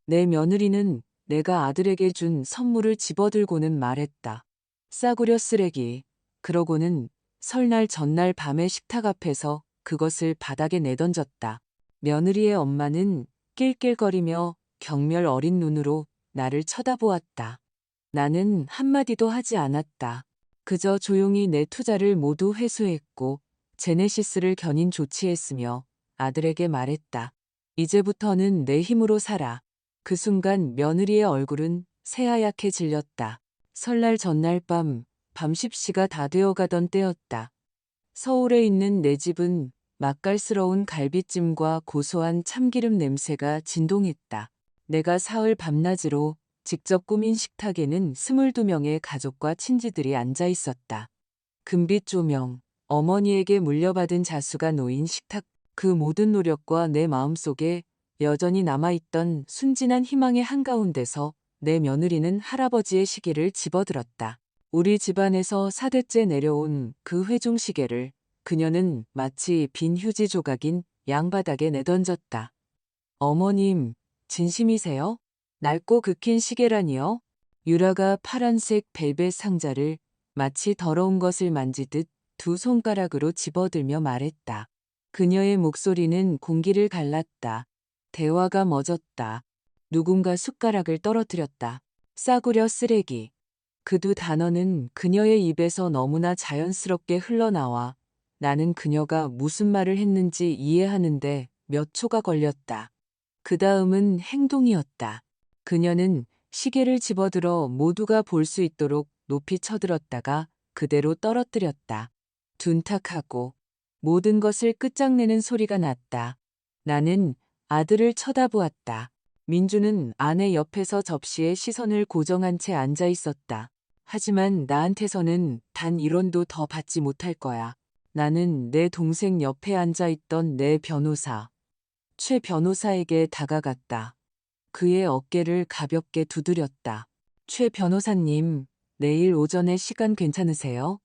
내 며느리는 내가 아들에게 준 선물을 집어들고는 말했다. 싸구려 쓰레기. 그러고는 설날 전날 밤에 식탁 앞에서 그것을 바닥에 내던졌다. 며느리의 엄마는 낄낄거리며 경멸 어린 눈으로 나를 쳐다보았다. 나는 한마디도 하지 않았다. 그저 조용히 내 투자를 모두 회수했고 제네시스를 견인 조치했으며 아들에게 말했다. 이제부터는 내 힘으로 살아. 그 순간 며느리의 얼굴은 새하얗게 질렸다. 설날 전날 밤 10시가 다 되어가던 때였다. 서울에 있는 내 집은 맛깔스러운 갈비찜과 고소한 참기름 냄새가 진동했다. 내가 사흘 밤낮으로 직접 꾸민 식탁에는 22명의 가족과 친지들이 앉아 있었다. 금빛 조명, 어머니에게 물려받은 자수가 놓인 식탁, 그 모든 노력과 내 마음속에 여전히 남아있던 순진한 희망의 한가운데서 내 며느리는 할아버지의 시계를 집어들었다. 우리 집안에서 4대째 내려온 그 회중 시계를 그녀는 마치 빈 휴지 조각인 양바닥에 내던졌다. 어머님, 진심이세요? 낡고 긁힌 시계라니요? 유라가 파란색 벨벳 상자를 마치 더러운 것을 만지듯 두 손가락으로 집어들며 말했다. 그녀의 목소리는 공기를 갈랐다. 대화가 멎었다. 누군가 숟가락을 떨어뜨렸다. 싸구려 쓰레기. 그 두 단어는 그녀의 입에서 너무나 자연스럽게 흘러나와 나는 그녀가 무슨 말을 했는지 이해하는데 몇 초가 걸렸다. 그 다음은 행동이었다. 그녀는 시계를 집어들어 모두가 볼 수 있도록 높이 쳐들었다가 그대로 떨어뜨렸다. 둔탁하고 모든 것을 끝장내는 소리가 났다. 나는 아들을 쳐다보았다. 민주는 아내 옆에서 접시에 시선을 고정한 채 앉아 있었다. 하지만 나한테서는 단 1원도 더 받지 못할 거야. 나는 내 동생 옆에 앉아 있던 내 변호사, 최 변호사에게 다가갔다. 그의 어깨를 가볍게 두드렸다. 최 변호사님, 내일 오전에 시간 괜찮으세요?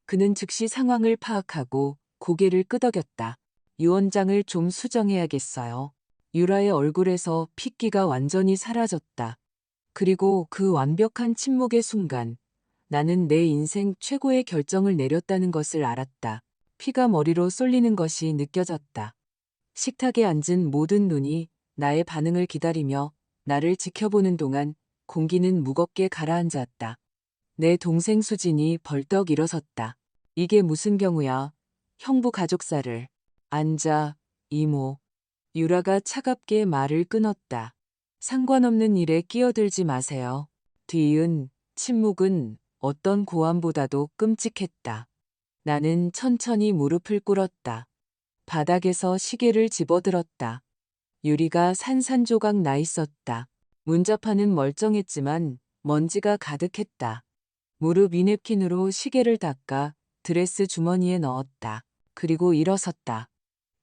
그는 즉시 상황을 파악하고 고개를 끄덕였다. 유언장을 좀 수정해야겠어요. 유라의 얼굴에서 핏기가 완전히 사라졌다. 그리고 그 완벽한 침묵의 순간 나는 내 인생 최고의 결정을 내렸다는 것을 알았다. 피가 머리로 쏠리는 것이 느껴졌다. 식탁에 앉은 모든 눈이 나의 반응을 기다리며 나를 지켜보는 동안 공기는 무겁게 가라앉았다. 내 동생 수진이 벌떡 일어섰다. 이게 무슨 경우야? 형부 가족사를. 앉아, 이모. 유라가 차갑게 말을 끊었다. 상관없는 일에 끼어들지 마세요. 뒤이은 침묵은 어떤 고함보다도 끔찍했다. 나는 천천히 무릎을 꿇었다. 바닥에서 시계를 집어들었다. 유리가 산산조각 나 있었다. 문자판은 멀쩡했지만 먼지가 가득했다. 무릎 이냅킨으로 시계를 닦아 드레스 주머니에 넣었다. 그리고 일어섰다.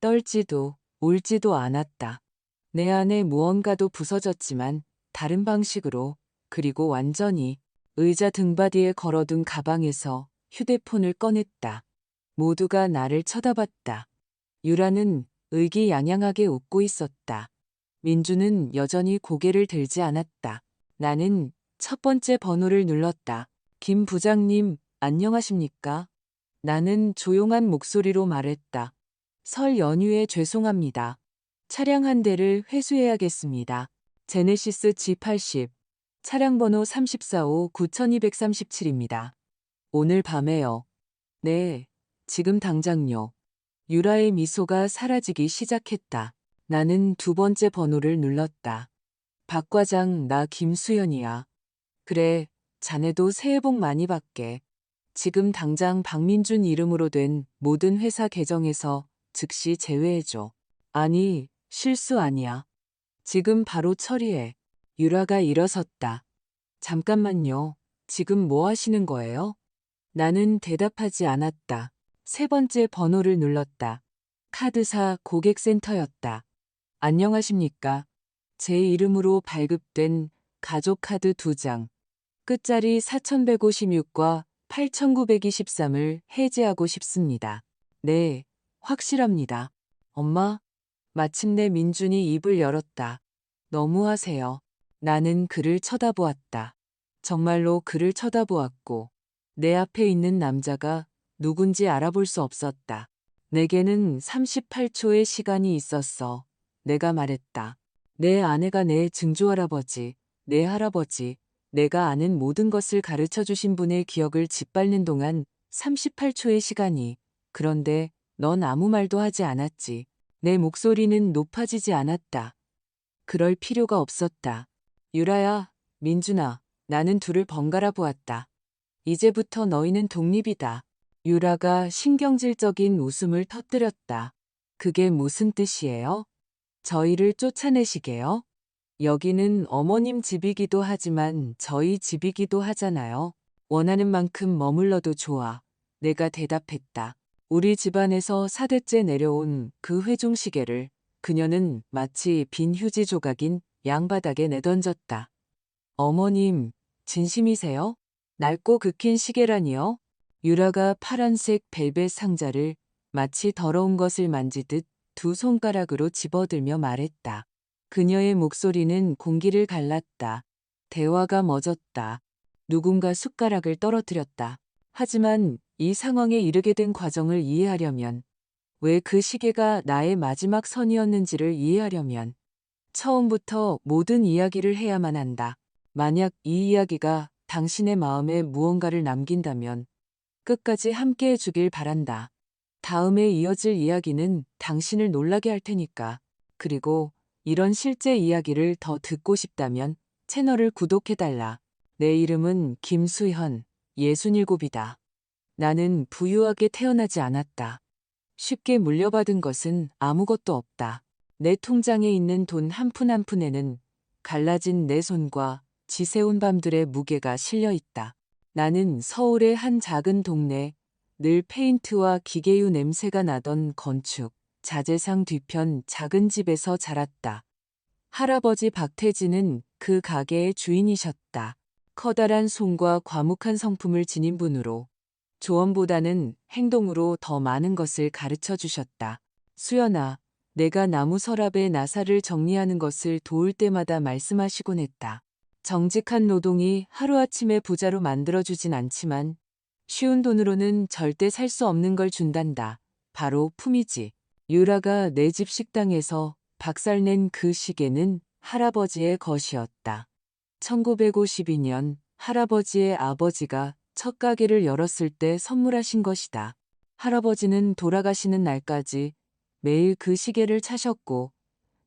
떨지도 울지도 않았다. 내 안에 무언가도 부서졌지만 다른 방식으로, 그리고 완전히. 의자 등받이에 걸어둔 가방에서 휴대폰을 꺼냈다. 모두가 나를 쳐다봤다. 유라는 의기양양하게 웃고 있었다. 민주는 여전히 고개를 들지 않았다. 나는 첫 번째 번호를 눌렀다. 김 부장님, 안녕하십니까? 나는 조용한 목소리로 말했다. 설 연휴에 죄송합니다. 차량 한 대를 회수해야겠습니다. 제네시스 G80, 차량 번호 34-5-9237입니다. 오늘 밤에요. 네, 지금 당장요. 유라의 미소가 사라지기 시작했다. 나는 두 번째 번호를 눌렀다. 박 과장, 나 김수연이야. 그래, 자네도 새해 복 많이 받게. 지금 당장 박민준 이름으로 된 모든 회사 계정에서 즉시 제외해줘. 아니, 실수 아니야. 지금 바로 처리해. 유라가 일어섰다. 잠깐만요. 지금 뭐 하시는 거예요? 나는 대답하지 않았다. 세 번째 번호를 눌렀다. 카드사 고객센터였다. 안녕하십니까. 제 이름으로 발급된 가족카드 2장. 끝자리 4156과 8923을 해지하고 싶습니다. 네, 확실합니다. 엄마? 마침내 민준이 입을 열었다. 너무하세요. 나는 그를 쳐다보았다. 정말로 그를 쳐다보았고 내 앞에 있는 남자가 누군지 알아볼 수 없었다. 내게는 38초의 시간이 있었어. 내가 말했다. 내 아내가 내 증조할아버지, 내 할아버지, 내가 아는 모든 것을 가르쳐 주신 분의 기억을 짓밟는 동안 38초의 시간이. 그런데 넌 아무 말도 하지 않았지. 내 목소리는 높아지지 않았다. 그럴 필요가 없었다. 유라야, 민준아, 나는 둘을 번갈아 보았다. 이제부터 너희는 독립이다. 유라가 신경질적인 웃음을 터뜨렸다. 그게 무슨 뜻이에요? 저희를 쫓아내시게요? 여기는 어머님 집이기도 하지만 저희 집이기도 하잖아요. 원하는 만큼 머물러도 좋아. 내가 대답했다. 우리 집안에서 4대째 내려온 그 회중시계를 그녀는 마치 빈 휴지 조각인 양바닥에 내던졌다. 어머님, 진심이세요? 낡고 긋긴 시계라니요? 유라가 파란색 벨벳 상자를 마치 더러운 것을 만지듯 두 손가락으로 집어들며 말했다. 그녀의 목소리는 공기를 갈랐다. 대화가 멎었다. 누군가 숟가락을 떨어뜨렸다. 하지만 이 상황에 이르게 된 과정을 이해하려면, 왜 그 시계가 나의 마지막 선이었는지를 이해하려면 처음부터 모든 이야기를 해야만 한다. 만약 이 이야기가 당신의 마음에 무언가를 남긴다면 끝까지 함께 해주길 바란다. 다음에 이어질 이야기는 당신을 놀라게 할 테니까. 그리고 이런 실제 이야기를 더 듣고 싶다면 채널을 구독해달라. 내 이름은 김수현, 67이다. 나는 부유하게 태어나지 않았다. 쉽게 물려받은 것은 아무것도 없다. 내 통장에 있는 돈 한 푼 한 푼에는 갈라진 내 손과 지새운 밤들의 무게가 실려 있다. 나는 서울의 한 작은 동네, 늘 페인트와 기계유 냄새가 나던 건축, 자재상 뒤편 작은 집에서 자랐다. 할아버지 박태진은 그 가게의 주인이셨다. 커다란 손과 과묵한 성품을 지닌 분으로 조언보다는 행동으로 더 많은 것을 가르쳐 주셨다. 수연아, 내가 나무 서랍에 나사를 정리하는 것을 도울 때마다 말씀하시곤 했다. 정직한 노동이 하루아침에 부자로 만들어주진 않지만 쉬운 돈으로는 절대 살 수 없는 걸 준단다. 바로 품이지. 유라가 내 집 식당에서 박살낸 그 시계는 할아버지의 것이었다. 1952년 할아버지의 아버지가 첫 가게를 열었을 때 선물하신 것이다. 할아버지는 돌아가시는 날까지 매일 그 시계를 차셨고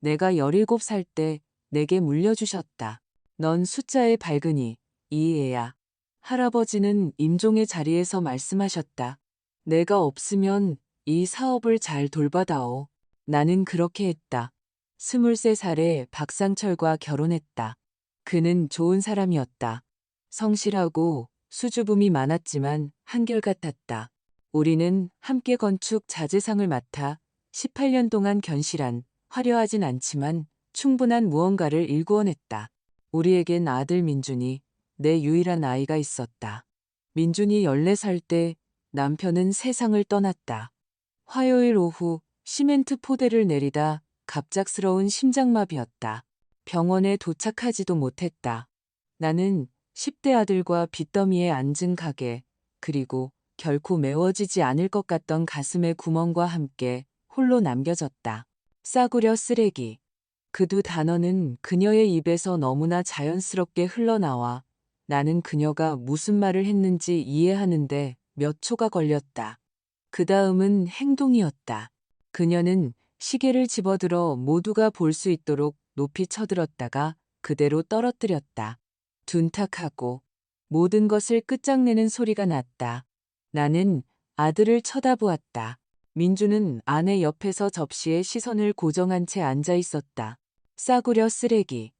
내가 17살 때 내게 물려주셨다. 넌 숫자에 밝으니 이해야. 할아버지는 임종의 자리에서 말씀하셨다. 내가 없으면 이 사업을 잘 돌봐다오. 나는 그렇게 했다. 23살에 박상철과 결혼했다. 그는 좋은 사람이었다. 성실하고 수줍음이 많았지만 한결같았다. 우리는 함께 건축 자재상을 맡아 18년 동안 견실한, 화려하진 않지만 충분한 무언가를 일구어냈다. 우리에겐 아들 민준이, 내 유일한 아이가 있었다. 민준이 14살 때 남편은 세상을 떠났다. 화요일 오후 시멘트 포대를 내리다 갑작스러운 심장마비였다. 병원에 도착하지도 못했다. 나는 10대 아들과 빚더미에 앉은 가게, 그리고 결코 메워지지 않을 것 같던 가슴의 구멍과 함께 홀로 남겨졌다. 싸구려 쓰레기. 그 두 단어는 그녀의 입에서 너무나 자연스럽게 흘러나와 나는 그녀가 무슨 말을 했는지 이해하는데 몇 초가 걸렸다. 그 다음은 행동이었다. 그녀는 시계를 집어들어 모두가 볼 수 있도록 높이 쳐들었다가 그대로 떨어뜨렸다. 둔탁하고 모든 것을 끝장내는 소리가 났다. 나는 아들을 쳐다보았다. 민주는 아내 옆에서 접시에 시선을 고정한 채 앉아 있었다. 싸구려 쓰레기.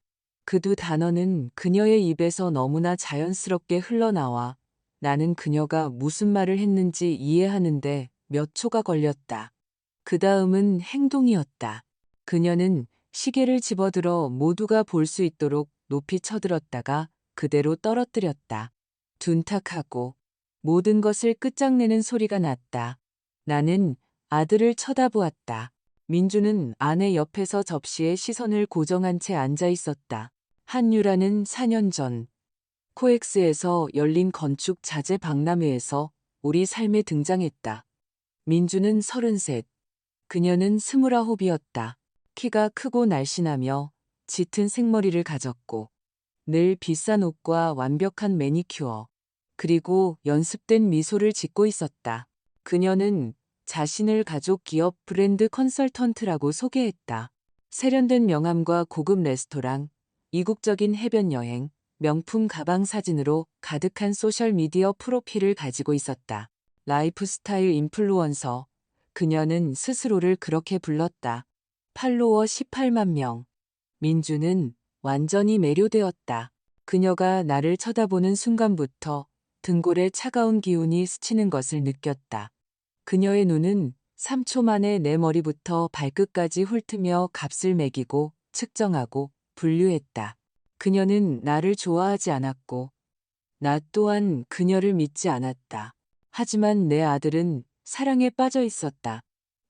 그 두 단어는 그녀의 입에서 너무나 자연스럽게 흘러나와 나는 그녀가 무슨 말을 했는지 이해하는데 몇 초가 걸렸다. 그 다음은 행동이었다. 그녀는 시계를 집어들어 모두가 볼 수 있도록 높이 쳐들었다가 그대로 떨어뜨렸다. 둔탁하고 모든 것을 끝장내는 소리가 났다. 나는 아들을 쳐다보았다. 민주는 아내 옆에서 접시에 시선을 고정한 채 앉아 있었다. 한유라는 4년 전 코엑스에서 열린 건축 자재 박람회에서 우리 삶에 등장했다. 민주는 33, 그녀는 29이었다. 키가 크고 날씬하며 짙은 생머리를 가졌고 늘 비싼 옷과 완벽한 매니큐어, 그리고 연습된 미소를 짓고 있었다. 그녀는 자신을 가족 기업 브랜드 컨설턴트라고 소개했다. 세련된 명함과 고급 레스토랑, 이국적인 해변 여행, 명품 가방 사진으로 가득한 소셜미디어 프로필을 가지고 있었다. 라이프스타일 인플루언서, 그녀는 스스로를 그렇게 불렀다. 팔로워 18만 명. 민주는 완전히 매료되었다. 그녀가 나를 쳐다보는 순간부터 등골에 차가운 기운이 스치는 것을 느꼈다. 그녀의 눈은 3초 만에 내 머리부터 발끝까지 훑으며 값을 매기고 측정하고 분류했다. 그녀는 나를 좋아하지 않았고 나 또한 그녀를 믿지 않았다. 하지만 내 아들은 사랑에 빠져 있었다.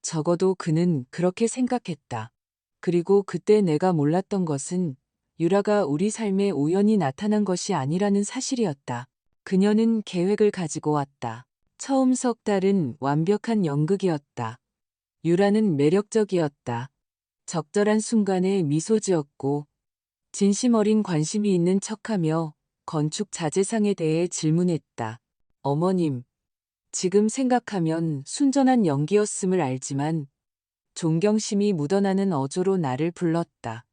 적어도 그는 그렇게 생각했다. 그리고 그때 내가 몰랐던 것은 유라가 우리 삶에 우연히 나타난 것이 아니라는 사실이었다. 그녀는 계획을 가지고 왔다. 처음 석 달은 완벽한 연극이었다. 유라는 매력적이었다. 적절한 순간에 미소 지었고 진심 어린 관심이 있는 척하며 건축 자재상에 대해 질문했다. 어머님, 지금 생각하면 순전한 연기였음을 알지만 존경심이 묻어나는 어조로 나를 불렀다.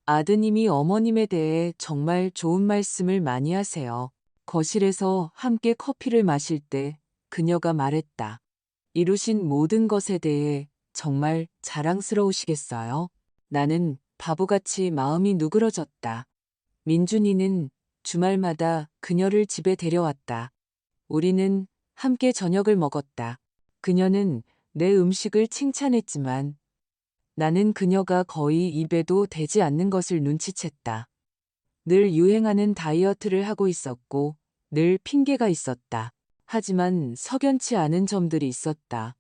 아드님이 어머님에 대해 정말 좋은 말씀을 많이 하세요. 거실에서 함께 커피를 마실 때 그녀가 말했다. 이루신 모든 것에 대해 정말 자랑스러우시겠어요? 나는 바보같이 마음이 누그러졌다. 민준이는 주말마다 그녀를 집에 데려왔다. 우리는 함께 저녁을 먹었다. 그녀는 내 음식을 칭찬했지만 나는 그녀가 거의 입에도 대지 않는 것을 눈치챘다. 늘 유행하는 다이어트를 하고 있었고 늘 핑계가 있었다. 하지만 석연치 않은 점들이 있었다.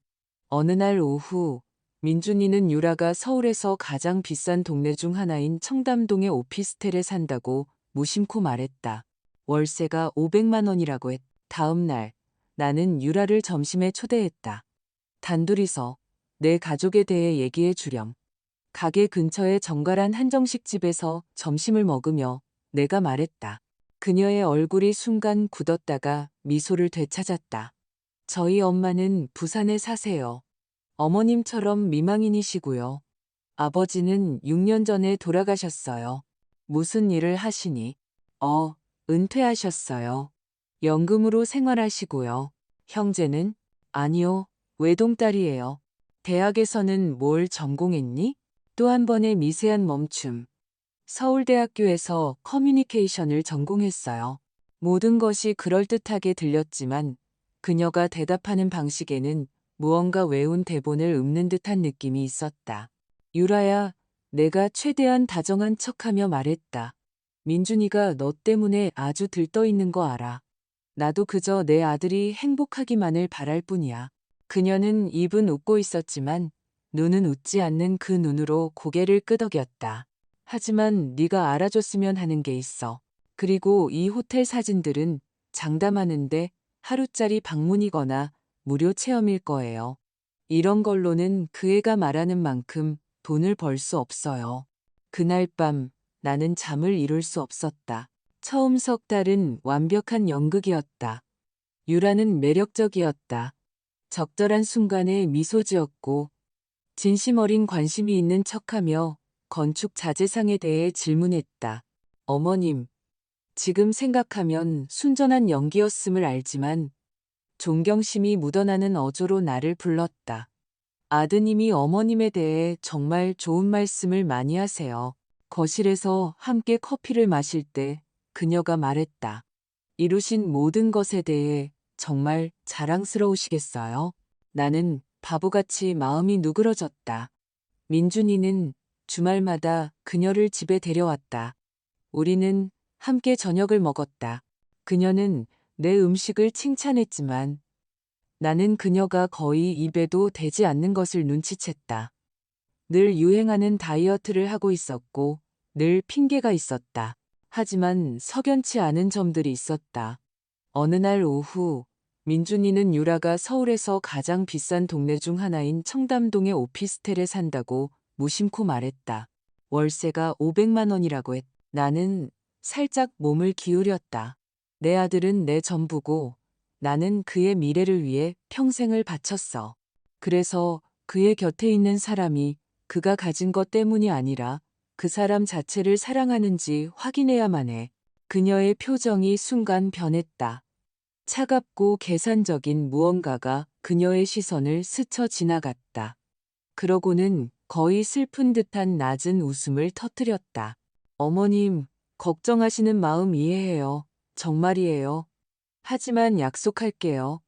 어느 날 오후 민준이는 유라가 서울에서 가장 비싼 동네 중 하나인 청담동의 오피스텔에 산다고 무심코 말했다. 월세가 500만 원이라고 했다. 다음 날 나는 유라를 점심에 초대했다. 단둘이서 내 가족에 대해 얘기해 주렴. 가게 근처의 정갈한 한정식 집에서 점심을 먹으며 내가 말했다. 그녀의 얼굴이 순간 굳었다가 미소를 되찾았다. 저희 엄마는 부산에 사세요. 어머님처럼 미망인이시고요. 아버지는 6년 전에 돌아가셨어요. 무슨 일을 하시니? 은퇴하셨어요. 연금으로 생활하시고요. 형제는? 아니요, 외동딸이에요. 대학에서는 뭘 전공했니? 또 한 번의 미세한 멈춤. 서울대학교에서 커뮤니케이션을 전공했어요. 모든 것이 그럴듯하게 들렸지만 그녀가 대답하는 방식에는 무언가 외운 대본을 읊는 듯한 느낌이 있었다. 유라야, 내가 최대한 다정한 척하며 말했다. 민준이가 너 때문에 아주 들떠 있는 거 알아. 나도 그저 내 아들이 행복하기만을 바랄 뿐이야. 그녀는 입은 웃고 있었지만 눈은 웃지 않는 그 눈으로 고개를 끄덕였다. 하지만 네가 알아줬으면 하는 게 있어. 그리고 이 호텔 사진들은 장담하는데 하루짜리 방문이거나 무료 체험일 거예요. 이런 걸로는 그 애가 말하는 만큼 돈을 벌 수 없어요. 그날 밤 나는 잠을 이룰 수 없었다. 처음 석 달은 완벽한 연극이었다. 유라는 매력적이었다. 적절한 순간에 미소 지었고 진심 어린 관심이 있는 척하며 건축 자재상에 대해 질문했다. 어머님, 지금 생각하면 순전한 연기였음을 알지만 존경심이 묻어나는 어조로 나를 불렀다. 아드님이 어머님에 대해 정말 좋은 말씀을 많이 하세요. 거실에서 함께 커피를 마실 때 그녀가 말했다. 이루신 모든 것에 대해 정말 자랑스러우시겠어요? 나는 바보같이 마음이 누그러졌다. 민준이는 주말마다 그녀를 집에 데려왔다. 우리는 함께 저녁을 먹었다. 그녀는 내 음식을 칭찬했지만 나는 그녀가 거의 입에도 대지 않는 것을 눈치챘다. 늘 유행하는 다이어트를 하고 있었고 늘 핑계가 있었다. 하지만 석연치 않은 점들이 있었다. 어느 날 오후, 민준이는 유라가 서울에서 가장 비싼 동네 중 하나인 청담동의 오피스텔에 산다고 무심코 말했다. 월세가 500만 원이라고 했다. 나는 살짝 몸을 기울였다. 내 아들은 내 전부고 나는 그의 미래를 위해 평생을 바쳤어. 그래서 그의 곁에 있는 사람이 그가 가진 것 때문이 아니라 그 사람 자체를 사랑하는지 확인해야만 해. 그녀의 표정이 순간 변했다. 차갑고 계산적인 무언가가 그녀의 시선을 스쳐 지나갔다. 그러고는 거의 슬픈 듯한 낮은 웃음을 터뜨렸다. 어머님, 걱정하시는 마음 이해해요. 정말이에요. 하지만 약속할게요.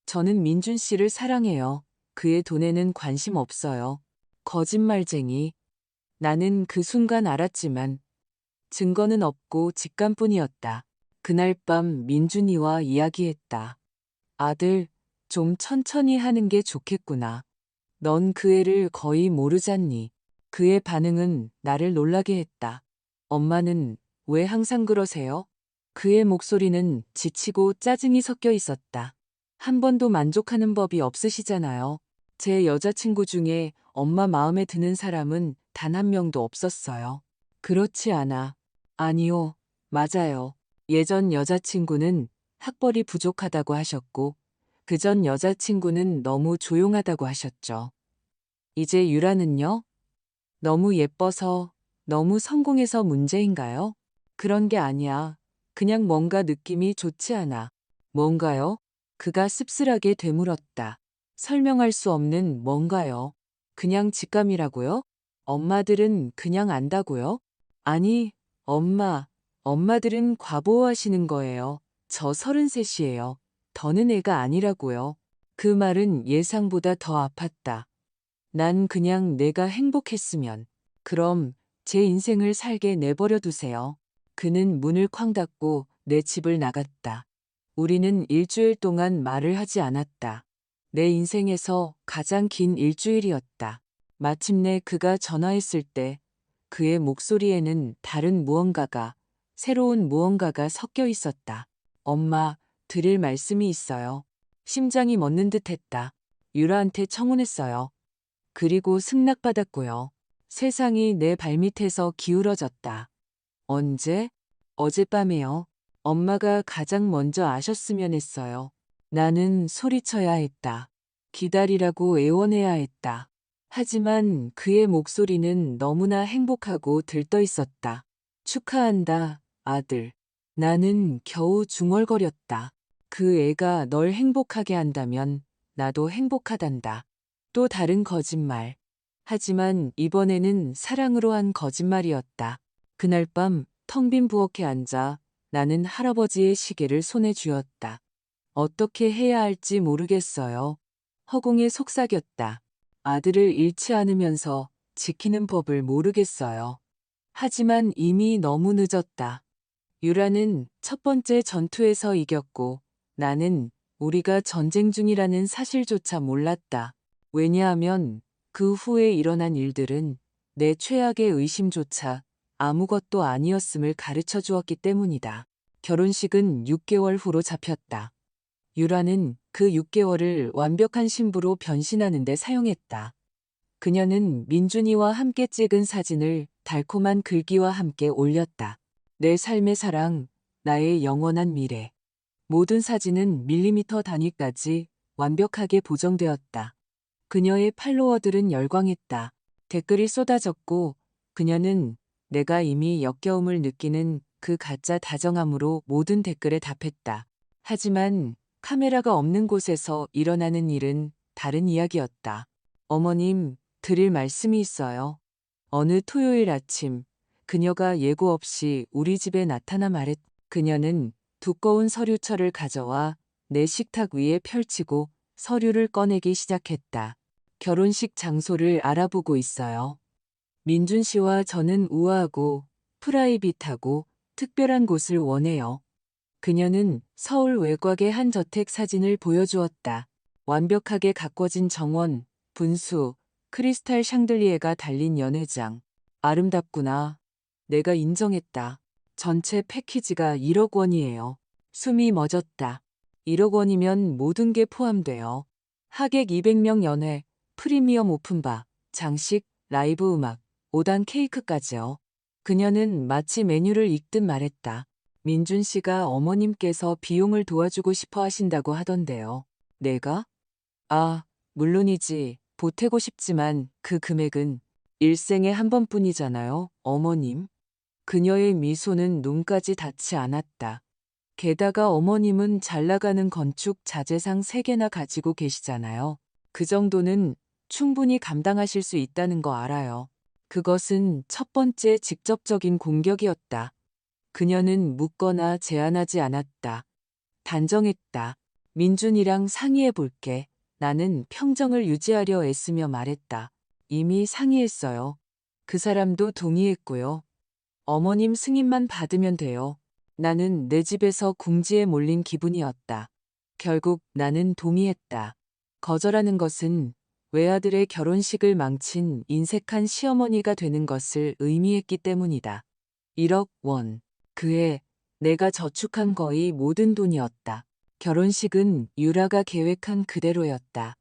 저는 민준 씨를 사랑해요. 그의 돈에는 관심 없어요. 거짓말쟁이. 나는 그 순간 알았지만 증거는 없고 직감뿐이었다. 그날 밤 민준이와 이야기했다. 아들, 좀 천천히 하는 게 좋겠구나. 넌 그 애를 거의 모르잖니. 그의 반응은 나를 놀라게 했다. 엄마는 왜 항상 그러세요? 그의 목소리는 지치고 짜증이 섞여 있었다. 한 번도 만족하는 법이 없으시잖아요. 제 여자친구 중에 엄마 마음에 드는 사람은 단 한 명도 없었어요. 그렇지 않아. 아니요, 맞아요. 예전 여자친구는 학벌이 부족하다고 하셨고, 그전 여자친구는 너무 조용하다고 하셨죠. 이제 유라는요? 너무 예뻐서, 너무 성공해서 문제인가요? 그런 게 아니야. 그냥 뭔가 느낌이 좋지 않아. 뭔가요? 그가 씁쓸하게 되물었다. 설명할 수 없는 뭔가요? 그냥 직감이라고요? 엄마들은 그냥 안다고요? 아니, 엄마들은 과보호하시는 거예요. 저 33이에요. 더는 애가 아니라고요. 그 말은 예상보다 더 아팠다. 난 그냥 내가 행복했으면. 그럼 제 인생을 살게 내버려 두세요. 그는 문을 쾅 닫고 내 집을 나갔다. 우리는 일주일 동안 말을 하지 않았다. 내 인생에서 가장 긴 일주일이었다. 마침내 그가 전화했을 때 그의 목소리에는 다른 무언가가, 새로운 무언가가 섞여 있었다. 엄마, 드릴 말씀이 있어요. 심장이 멎는 듯 했다. 유라한테 청혼했어요. 그리고 승낙받았고요. 세상이 내 발밑에서 기울어졌다. 언제? 어젯밤에요. 엄마가 가장 먼저 아셨으면 했어요. 나는 소리쳐야 했다. 기다리라고 애원해야 했다. 하지만 그의 목소리는 너무나 행복하고 들떠 있었다. 축하한다, 아들. 나는 겨우 중얼거렸다. 그 애가 널 행복하게 한다면 나도 행복하단다. 또 다른 거짓말. 하지만 이번에는 사랑으로 한 거짓말이었다. 그날 밤 텅 빈 부엌에 앉아 나는 할아버지의 시계를 손에 쥐었다. 어떻게 해야 할지 모르겠어요. 허공에 속삭였다. 아들을 잃지 않으면서 지키는 법을 모르겠어요. 하지만 이미 너무 늦었다. 유라는 첫 번째 전투에서 이겼고 나는 우리가 전쟁 중이라는 사실조차 몰랐다. 왜냐하면 그 후에 일어난 일들은 내 최악의 의심조차 아무것도 아니었음을 가르쳐 주었기 때문이다. 결혼식은 6개월 후로 잡혔다. 유라는 그 6개월을 완벽한 신부로 변신하는 데 사용했다. 그녀는 민준이와 함께 찍은 사진을 달콤한 글귀와 함께 올렸다. 내 삶의 사랑, 나의 영원한 미래. 모든 사진은 밀리미터 단위까지 완벽하게 보정되었다. 그녀의 팔로워들은 열광했다. 댓글이 쏟아졌고 그녀는 내가 이미 역겨움을 느끼는 그 가짜 다정함으로 모든 댓글에 답했다. 하지만 카메라가 없는 곳에서 일어나는 일은 다른 이야기였다. 어머님, 드릴 말씀이 있어요. 어느 토요일 아침, 그녀가 예고 없이 우리 집에 나타나 말했. 그녀는 두꺼운 서류철을 가져와 내 식탁 위에 펼치고 서류를 꺼내기 시작했다. 결혼식 장소를 알아보고 있어요. 민준 씨와 저는 우아하고 프라이빗하고 특별한 곳을 원해요. 그녀는 서울 외곽의 한 저택 사진을 보여주었다. 완벽하게 가꿔진 정원, 분수, 크리스탈 샹들리에가 달린 연회장. 아름답구나. 내가 인정했다. 전체 패키지가 1억 원이에요. 숨이 멎었다. 1억 원이면 모든 게 포함돼요. 하객 200명 연회, 프리미엄 오픈바, 장식, 라이브 음악, 5단 케이크까지요. 그녀는 마치 메뉴를 읽듯 말했다. 민준 씨가 어머님께서 비용을 도와주고 싶어 하신다고 하던데요. 내가? 아, 물론이지. 보태고 싶지만 그 금액은 일생에 한 번뿐이잖아요, 어머님. 그녀의 미소는 눈까지 닿지 않았다. 게다가 어머님은 잘 나가는 건축 자재상 3개나 가지고 계시잖아요. 그 정도는 충분히 감당하실 수 있다는 거 알아요. 그것은 첫 번째 직접적인 공격이었다. 그녀는 묻거나 제안하지 않았다. 단정했다. 민준이랑 상의해 볼게. 나는 평정을 유지하려 애쓰며 말했다. 이미 상의했어요. 그 사람도 동의했고요. 어머님 승인만 받으면 돼요. 나는 내 집에서 궁지에 몰린 기분이었다. 결국 나는 동의했다. 거절하는 것은 외아들의 결혼식을 망친 인색한 시어머니가 되는 것을 의미했기 때문이다. 1억 원. 그해 내가 저축한 거의 모든 돈이었다. 결혼식은 유라가 계획한 그대로였다.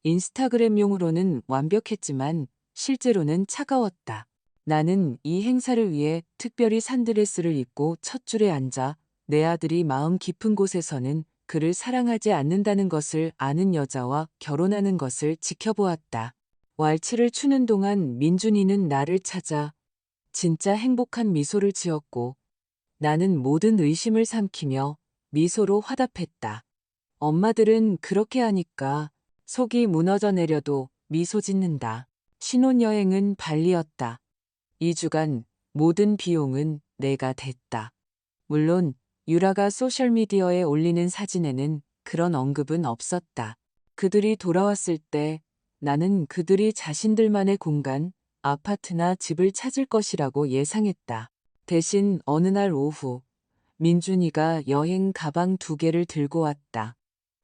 인스타그램용으로는 완벽했지만 실제로는 차가웠다. 나는 이 행사를 위해 특별히 산드레스를 입고 첫 줄에 앉아 내 아들이 마음 깊은 곳에서는 그를 사랑하지 않는다는 것을 아는 여자와 결혼하는 것을 지켜보았다. 왈츠를 추는 동안 민준이는 나를 찾아 진짜 행복한 미소를 지었고 나는 모든 의심을 삼키며 미소로 화답했다. 엄마들은 그렇게 하니까 속이 무너져 내려도 미소 짓는다. 신혼여행은 발리였다. 2주간 모든 비용은 내가 댔다. 물론 유라가 소셜미디어에 올리는 사진에는 그런 언급은 없었다. 그들이 돌아왔을 때 나는 그들이 자신들만의 공간, 아파트나 집을 찾을 것이라고 예상했다. 대신 어느 날 오후 민준이가 여행 가방 2개를 들고 왔다.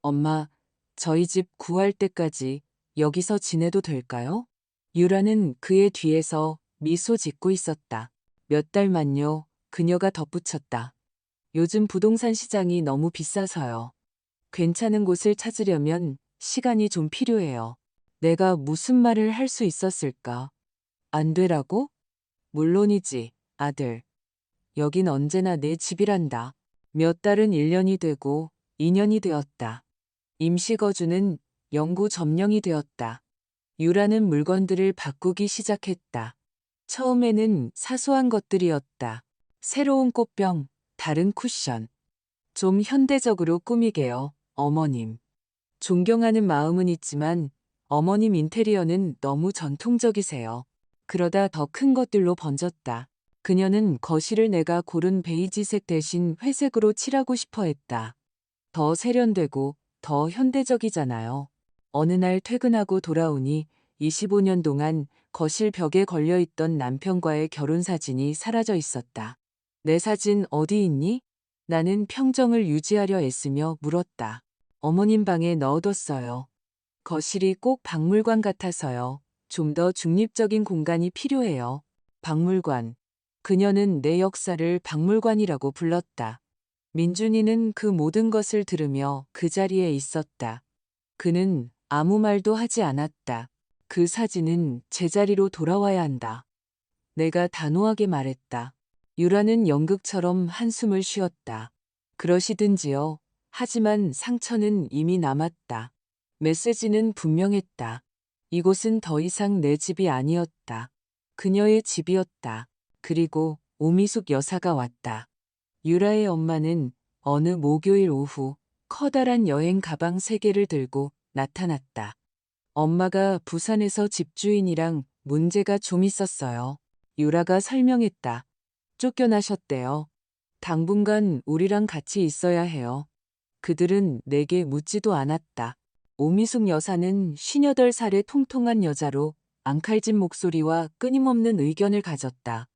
엄마, 저희 집 구할 때까지 여기서 지내도 될까요? 유라는 그의 뒤에서 미소 짓고 있었다. 몇 달만요. 그녀가 덧붙였다. 요즘 부동산 시장이 너무 비싸서요. 괜찮은 곳을 찾으려면 시간이 좀 필요해요. 내가 무슨 말을 할 수 있었을까? 안 되라고? 물론이지, 아들. 여긴 언제나 내 집이란다. 몇 달은 1년이 되고 2년이 되었다. 임시거주는 영구 점령이 되었다. 유라는 물건들을 바꾸기 시작했다. 처음에는 사소한 것들이었다. 새로운 꽃병, 다른 쿠션. 좀 현대적으로 꾸미게요, 어머님. 존경하는 마음은 있지만 어머님 인테리어는 너무 전통적이세요. 그러다 더 큰 것들로 번졌다. 그녀는 거실을 내가 고른 베이지색 대신 회색으로 칠하고 싶어 했다. 더 세련되고 더 현대적이잖아요. 어느 날 퇴근하고 돌아오니 25년 동안 거실 벽에 걸려있던 남편과의 결혼 사진이 사라져 있었다. 내 사진 어디 있니? 나는 평정을 유지하려 애쓰며 물었다. 어머님 방에 넣어뒀어요. 거실이 꼭 박물관 같아서요. 좀 더 중립적인 공간이 필요해요. 박물관. 그녀는 내 역사를 박물관이라고 불렀다. 민준이는 그 모든 것을 들으며 그 자리에 있었다. 그는 아무 말도 하지 않았다. 그 사진은 제자리로 돌아와야 한다. 내가 단호하게 말했다. 유라는 연극처럼 한숨을 쉬었다. 그러시든지요. 하지만 상처는 이미 남았다. 메시지는 분명했다. 이곳은 더 이상 내 집이 아니었다. 그녀의 집이었다. 그리고 오미숙 여사가 왔다. 유라의 엄마는 어느 목요일 오후 커다란 여행 가방 3개를 들고 나타났다. 엄마가 부산에서 집주인이랑 문제가 좀 있었어요. 유라가 설명했다. 쫓겨나셨대요. 당분간 우리랑 같이 있어야 해요. 그들은 내게 묻지도 않았다. 오미숙 여사는 58살의 통통한 여자로 앙칼진 목소리와 끊임없는 의견을 가졌다.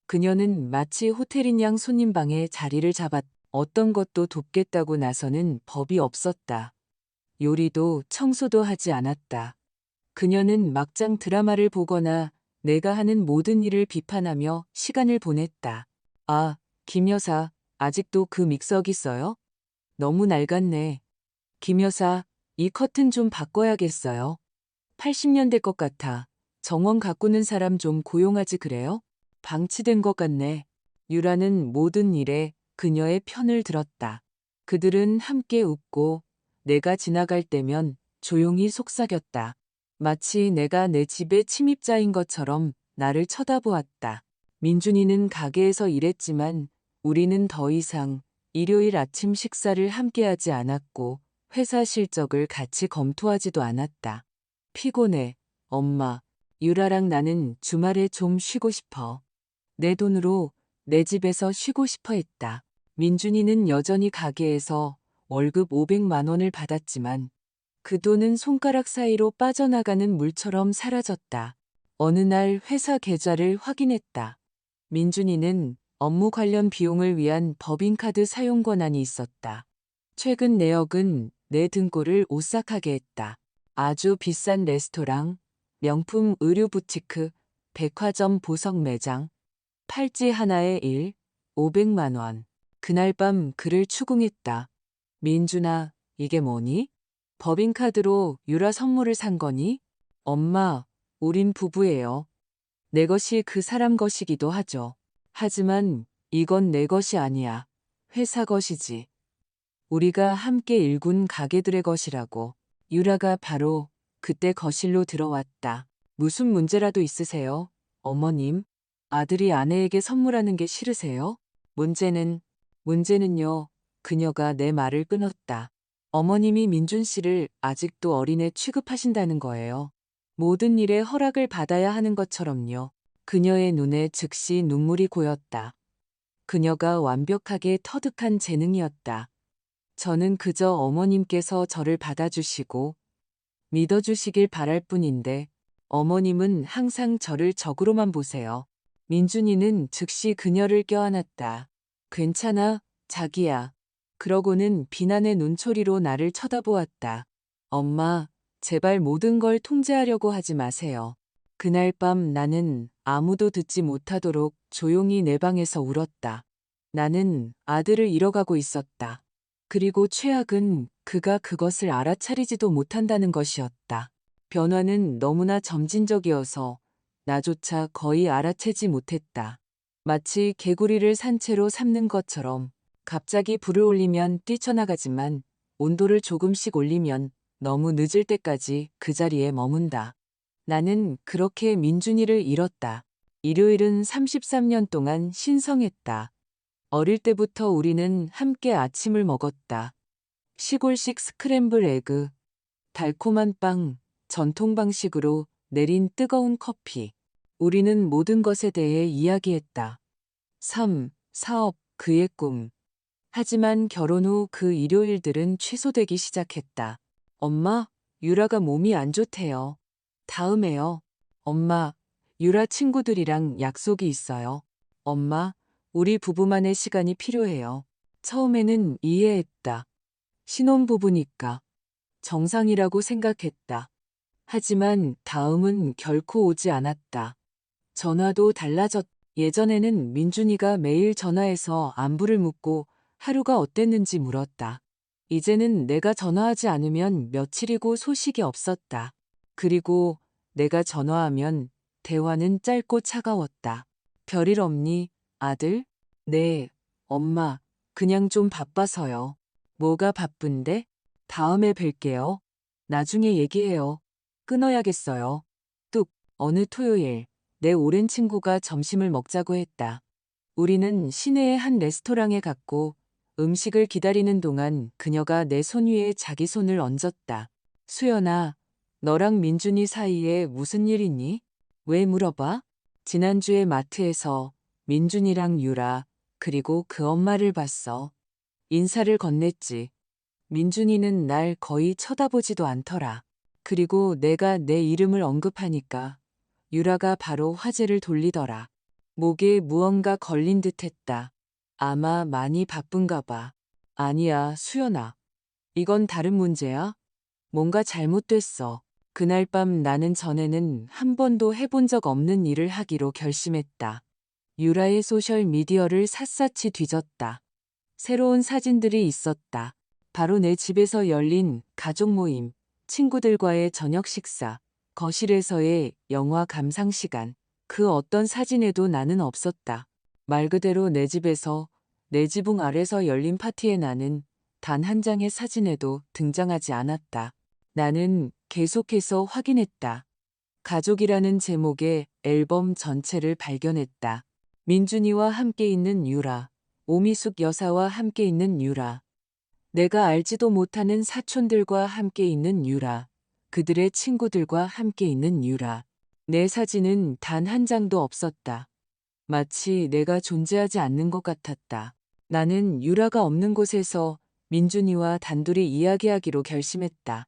그녀는 마치 호텔인 양 손님방에 자리를 잡았 어떤 것도 돕겠다고 나서는 법이 없었다. 요리도 청소도 하지 않았다. 그녀는 막장 드라마를 보거나 내가 하는 모든 일을 비판하며 시간을 보냈다. 아, 김 여사, 아직도 그 믹서기 써요? 너무 낡았네. 김 여사, 이 커튼 좀 바꿔야겠어요. 80년대 것 같아. 정원 가꾸는 사람 좀 고용하지 그래요? 방치된 것 같네. 유라는 모든 일에 그녀의 편을 들었다. 그들은 함께 웃고 내가 지나갈 때면 조용히 속삭였다. 마치 내가 내 집의 침입자인 것처럼 나를 쳐다보았다. 민준이는 가게에서 일했지만 우리는 더 이상 일요일 아침 식사를 함께하지 않았고 회사 실적을 같이 검토하지도 않았다. 피곤해, 엄마. 유라랑 나는 주말에 좀 쉬고 싶어. 내 돈으로 내 집에서 쉬고 싶어 했다. 민준이는 여전히 가게에서 월급 500만 원을 받았지만 그 돈은 손가락 사이로 빠져나가는 물처럼 사라졌다. 어느 날 회사 계좌를 확인했다. 민준이는 업무 관련 비용을 위한 법인카드 사용 권한이 있었다. 최근 내역은 내 등골을 오싹하게 했다. 아주 비싼 레스토랑, 명품 의류 부티크, 백화점 보석 매장, 팔찌 하나에 500만 원. 그날 밤 그를 추궁했다. 민준아, 이게 뭐니? 법인카드로 유라 선물을 산 거니? 엄마, 우린 부부예요. 내 것이 그 사람 것이기도 하죠. 하지만 이건 내 것이 아니야. 회사 것이지. 우리가 함께 일군 가게들의 것이라고. 유라가 바로 그때 거실로 들어왔다. 무슨 문제라도 있으세요? 어머님, 아들이 아내에게 선물하는 게 싫으세요? 문제는요, 그녀가 내 말을 끊었다. 어머님이 민준 씨를 아직도 어린애 취급하신다는 거예요. 모든 일에 허락을 받아야 하는 것처럼요. 그녀의 눈에 즉시 눈물이 고였다. 그녀가 완벽하게 터득한 재능이었다. 저는 그저 어머님께서 저를 받아주시고 믿어주시길 바랄 뿐인데 어머님은 항상 저를 적으로만 보세요. 민준이는 즉시 그녀를 껴안았다. 괜찮아, 자기야. 그러고는 비난의 눈초리로 나를 쳐다보았다. 엄마, 제발 모든 걸 통제하려고 하지 마세요. 그날 밤 나는 아무도 듣지 못하도록 조용히 내 방에서 울었다. 나는 아들을 잃어가고 있었다. 그리고 최악은 그가 그것을 알아차리지도 못한다는 것이었다. 변화는 너무나 점진적이어서 나조차 거의 알아채지 못했다. 마치 개구리를 산채로 삼는 것처럼 갑자기 불을 올리면 뛰쳐나가지만 온도를 조금씩 올리면 너무 늦을 때까지 그 자리에 머문다. 나는 그렇게 민준이를 잃었다. 일요일은 33년 동안 신성했다. 어릴 때부터 우리는 함께 아침을 먹었다. 시골식 스크램블 에그, 달콤한 빵, 전통 방식으로 내린 뜨거운 커피. 우리는 모든 것에 대해 이야기했다. 삶, 사업, 그의 꿈. 하지만 결혼 후 그 일요일들은 취소되기 시작했다. 엄마, 유라가 몸이 안 좋대요. 다음에요. 엄마, 유라 친구들이랑 약속이 있어요. 엄마, 우리 부부만의 시간이 필요해요. 처음에는 이해했다. 신혼부부니까. 정상이라고 생각했다. 하지만 다음은 결코 오지 않았다. 전화도 달라졌. 예전에는 민준이가 매일 전화해서 안부를 묻고 하루가 어땠는지 물었다. 이제는 내가 전화하지 않으면 며칠이고 소식이 없었다. 그리고 내가 전화하면 대화는 짧고 차가웠다. 별일 없니, 아들? 네, 엄마. 그냥 좀 바빠서요. 뭐가 바쁜데? 다음에 뵐게요. 나중에 얘기해요. 끊어야겠어요. 뚝, 어느 토요일, 내 오랜 친구가 점심을 먹자고 했다. 우리는 시내의 한 레스토랑에 갔고 음식을 기다리는 동안 그녀가 내 손 위에 자기 손을 얹었다. 수연아, 너랑 민준이 사이에 무슨 일 있니? 왜 물어봐? 지난주에 마트에서 민준이랑 유라, 그리고 그 엄마를 봤어. 인사를 건넸지. 민준이는 날 거의 쳐다보지도 않더라. 그리고 내가 내 이름을 언급하니까 유라가 바로 화제를 돌리더라. 목에 무언가 걸린 듯 했다. 아마 많이 바쁜가 봐. 아니야, 수연아. 이건 다른 문제야? 뭔가 잘못됐어. 그날 밤 나는 전에는 한 번도 해본 적 없는 일을 하기로 결심했다. 유라의 소셜미디어를 샅샅이 뒤졌다. 새로운 사진들이 있었다. 바로 내 집에서 열린 가족 모임, 친구들과의 저녁 식사, 거실에서의 영화 감상 시간. 그 어떤 사진에도 나는 없었다. 말 그대로 내 집에서, 내 지붕 아래서 열린 파티에 나는 단 한 장의 사진에도 등장하지 않았다. 나는 계속해서 확인했다. 가족이라는 제목의 앨범 전체를 발견했다. 민준이와 함께 있는 유라, 오미숙 여사와 함께 있는 유라, 내가 알지도 못하는 사촌들과 함께 있는 유라, 그들의 친구들과 함께 있는 유라. 내 사진은 단 한 장도 없었다. 마치 내가 존재하지 않는 것 같았다. 나는 유라가 없는 곳에서 민준이와 단둘이 이야기하기로 결심했다.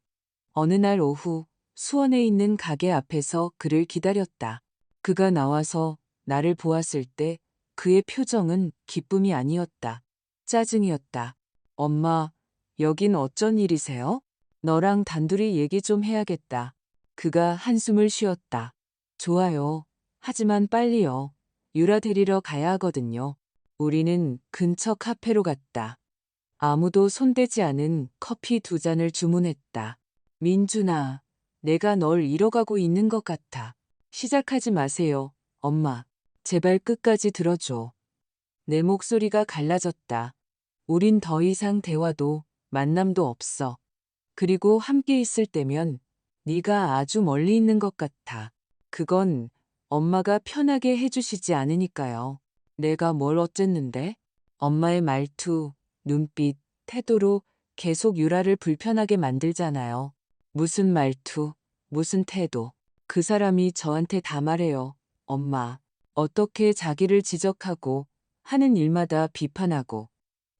어느 날 오후 수원에 있는 가게 앞에서 그를 기다렸다. 그가 나와서 나를 보았을 때 그의 표정은 기쁨이 아니었다. 짜증이었다. 엄마, 여긴 어쩐 일이세요? 너랑 단둘이 얘기 좀 해야겠다. 그가 한숨을 쉬었다. 좋아요. 하지만 빨리요. 유라 데리러 가야 하거든요. 우리는 근처 카페로 갔다. 아무도 손대지 않은 커피 2잔을 주문했다. 민준아, 내가 널 잃어가고 있는 것 같아. 시작하지 마세요, 엄마. 제발 끝까지 들어줘. 내 목소리가 갈라졌다. 우린 더 이상 대화도 만남도 없어. 그리고 함께 있을 때면 네가 아주 멀리 있는 것 같아. 그건 엄마가 편하게 해주시지 않으니까요. 내가 뭘 어쨌는데? 엄마의 말투, 눈빛, 태도로 계속 유라를 불편하게 만들잖아요. 무슨 말투, 무슨 태도. 그 사람이 저한테 다 말해요. 엄마, 어떻게 자기를 지적하고 하는 일마다 비판하고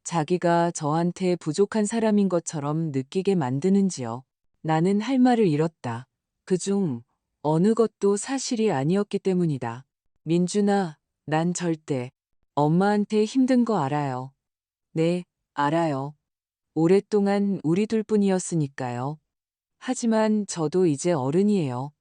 자기가 저한테 부족한 사람인 것처럼 느끼게 만드는지요. 나는 할 말을 잃었다. 그중 어느 것도 사실이 아니었기 때문이다. 민준아, 난 절대 엄마한테 힘든 거 알아요. 네, 알아요. 오랫동안 우리 둘뿐이었으니까요. 하지만 저도 이제 어른이에요.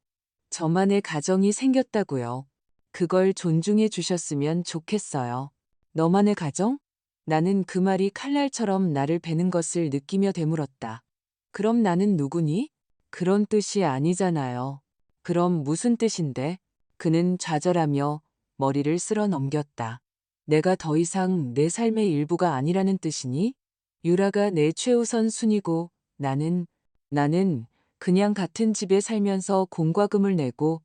저만의 가정이 생겼다고요. 그걸 존중해 주셨으면 좋겠어요. 너만의 가정? 나는 그 말이 칼날처럼 나를 베는 것을 느끼며 되물었다. 그럼 나는 누구니? 그런 뜻이 아니잖아요. 그럼 무슨 뜻인데? 그는 좌절하며 머리를 쓸어 넘겼다. 내가 더 이상 내 삶의 일부가 아니라는 뜻이니? 유라가 내 최우선 순위고 나는 그냥 같은 집에 살면서 공과금을 내고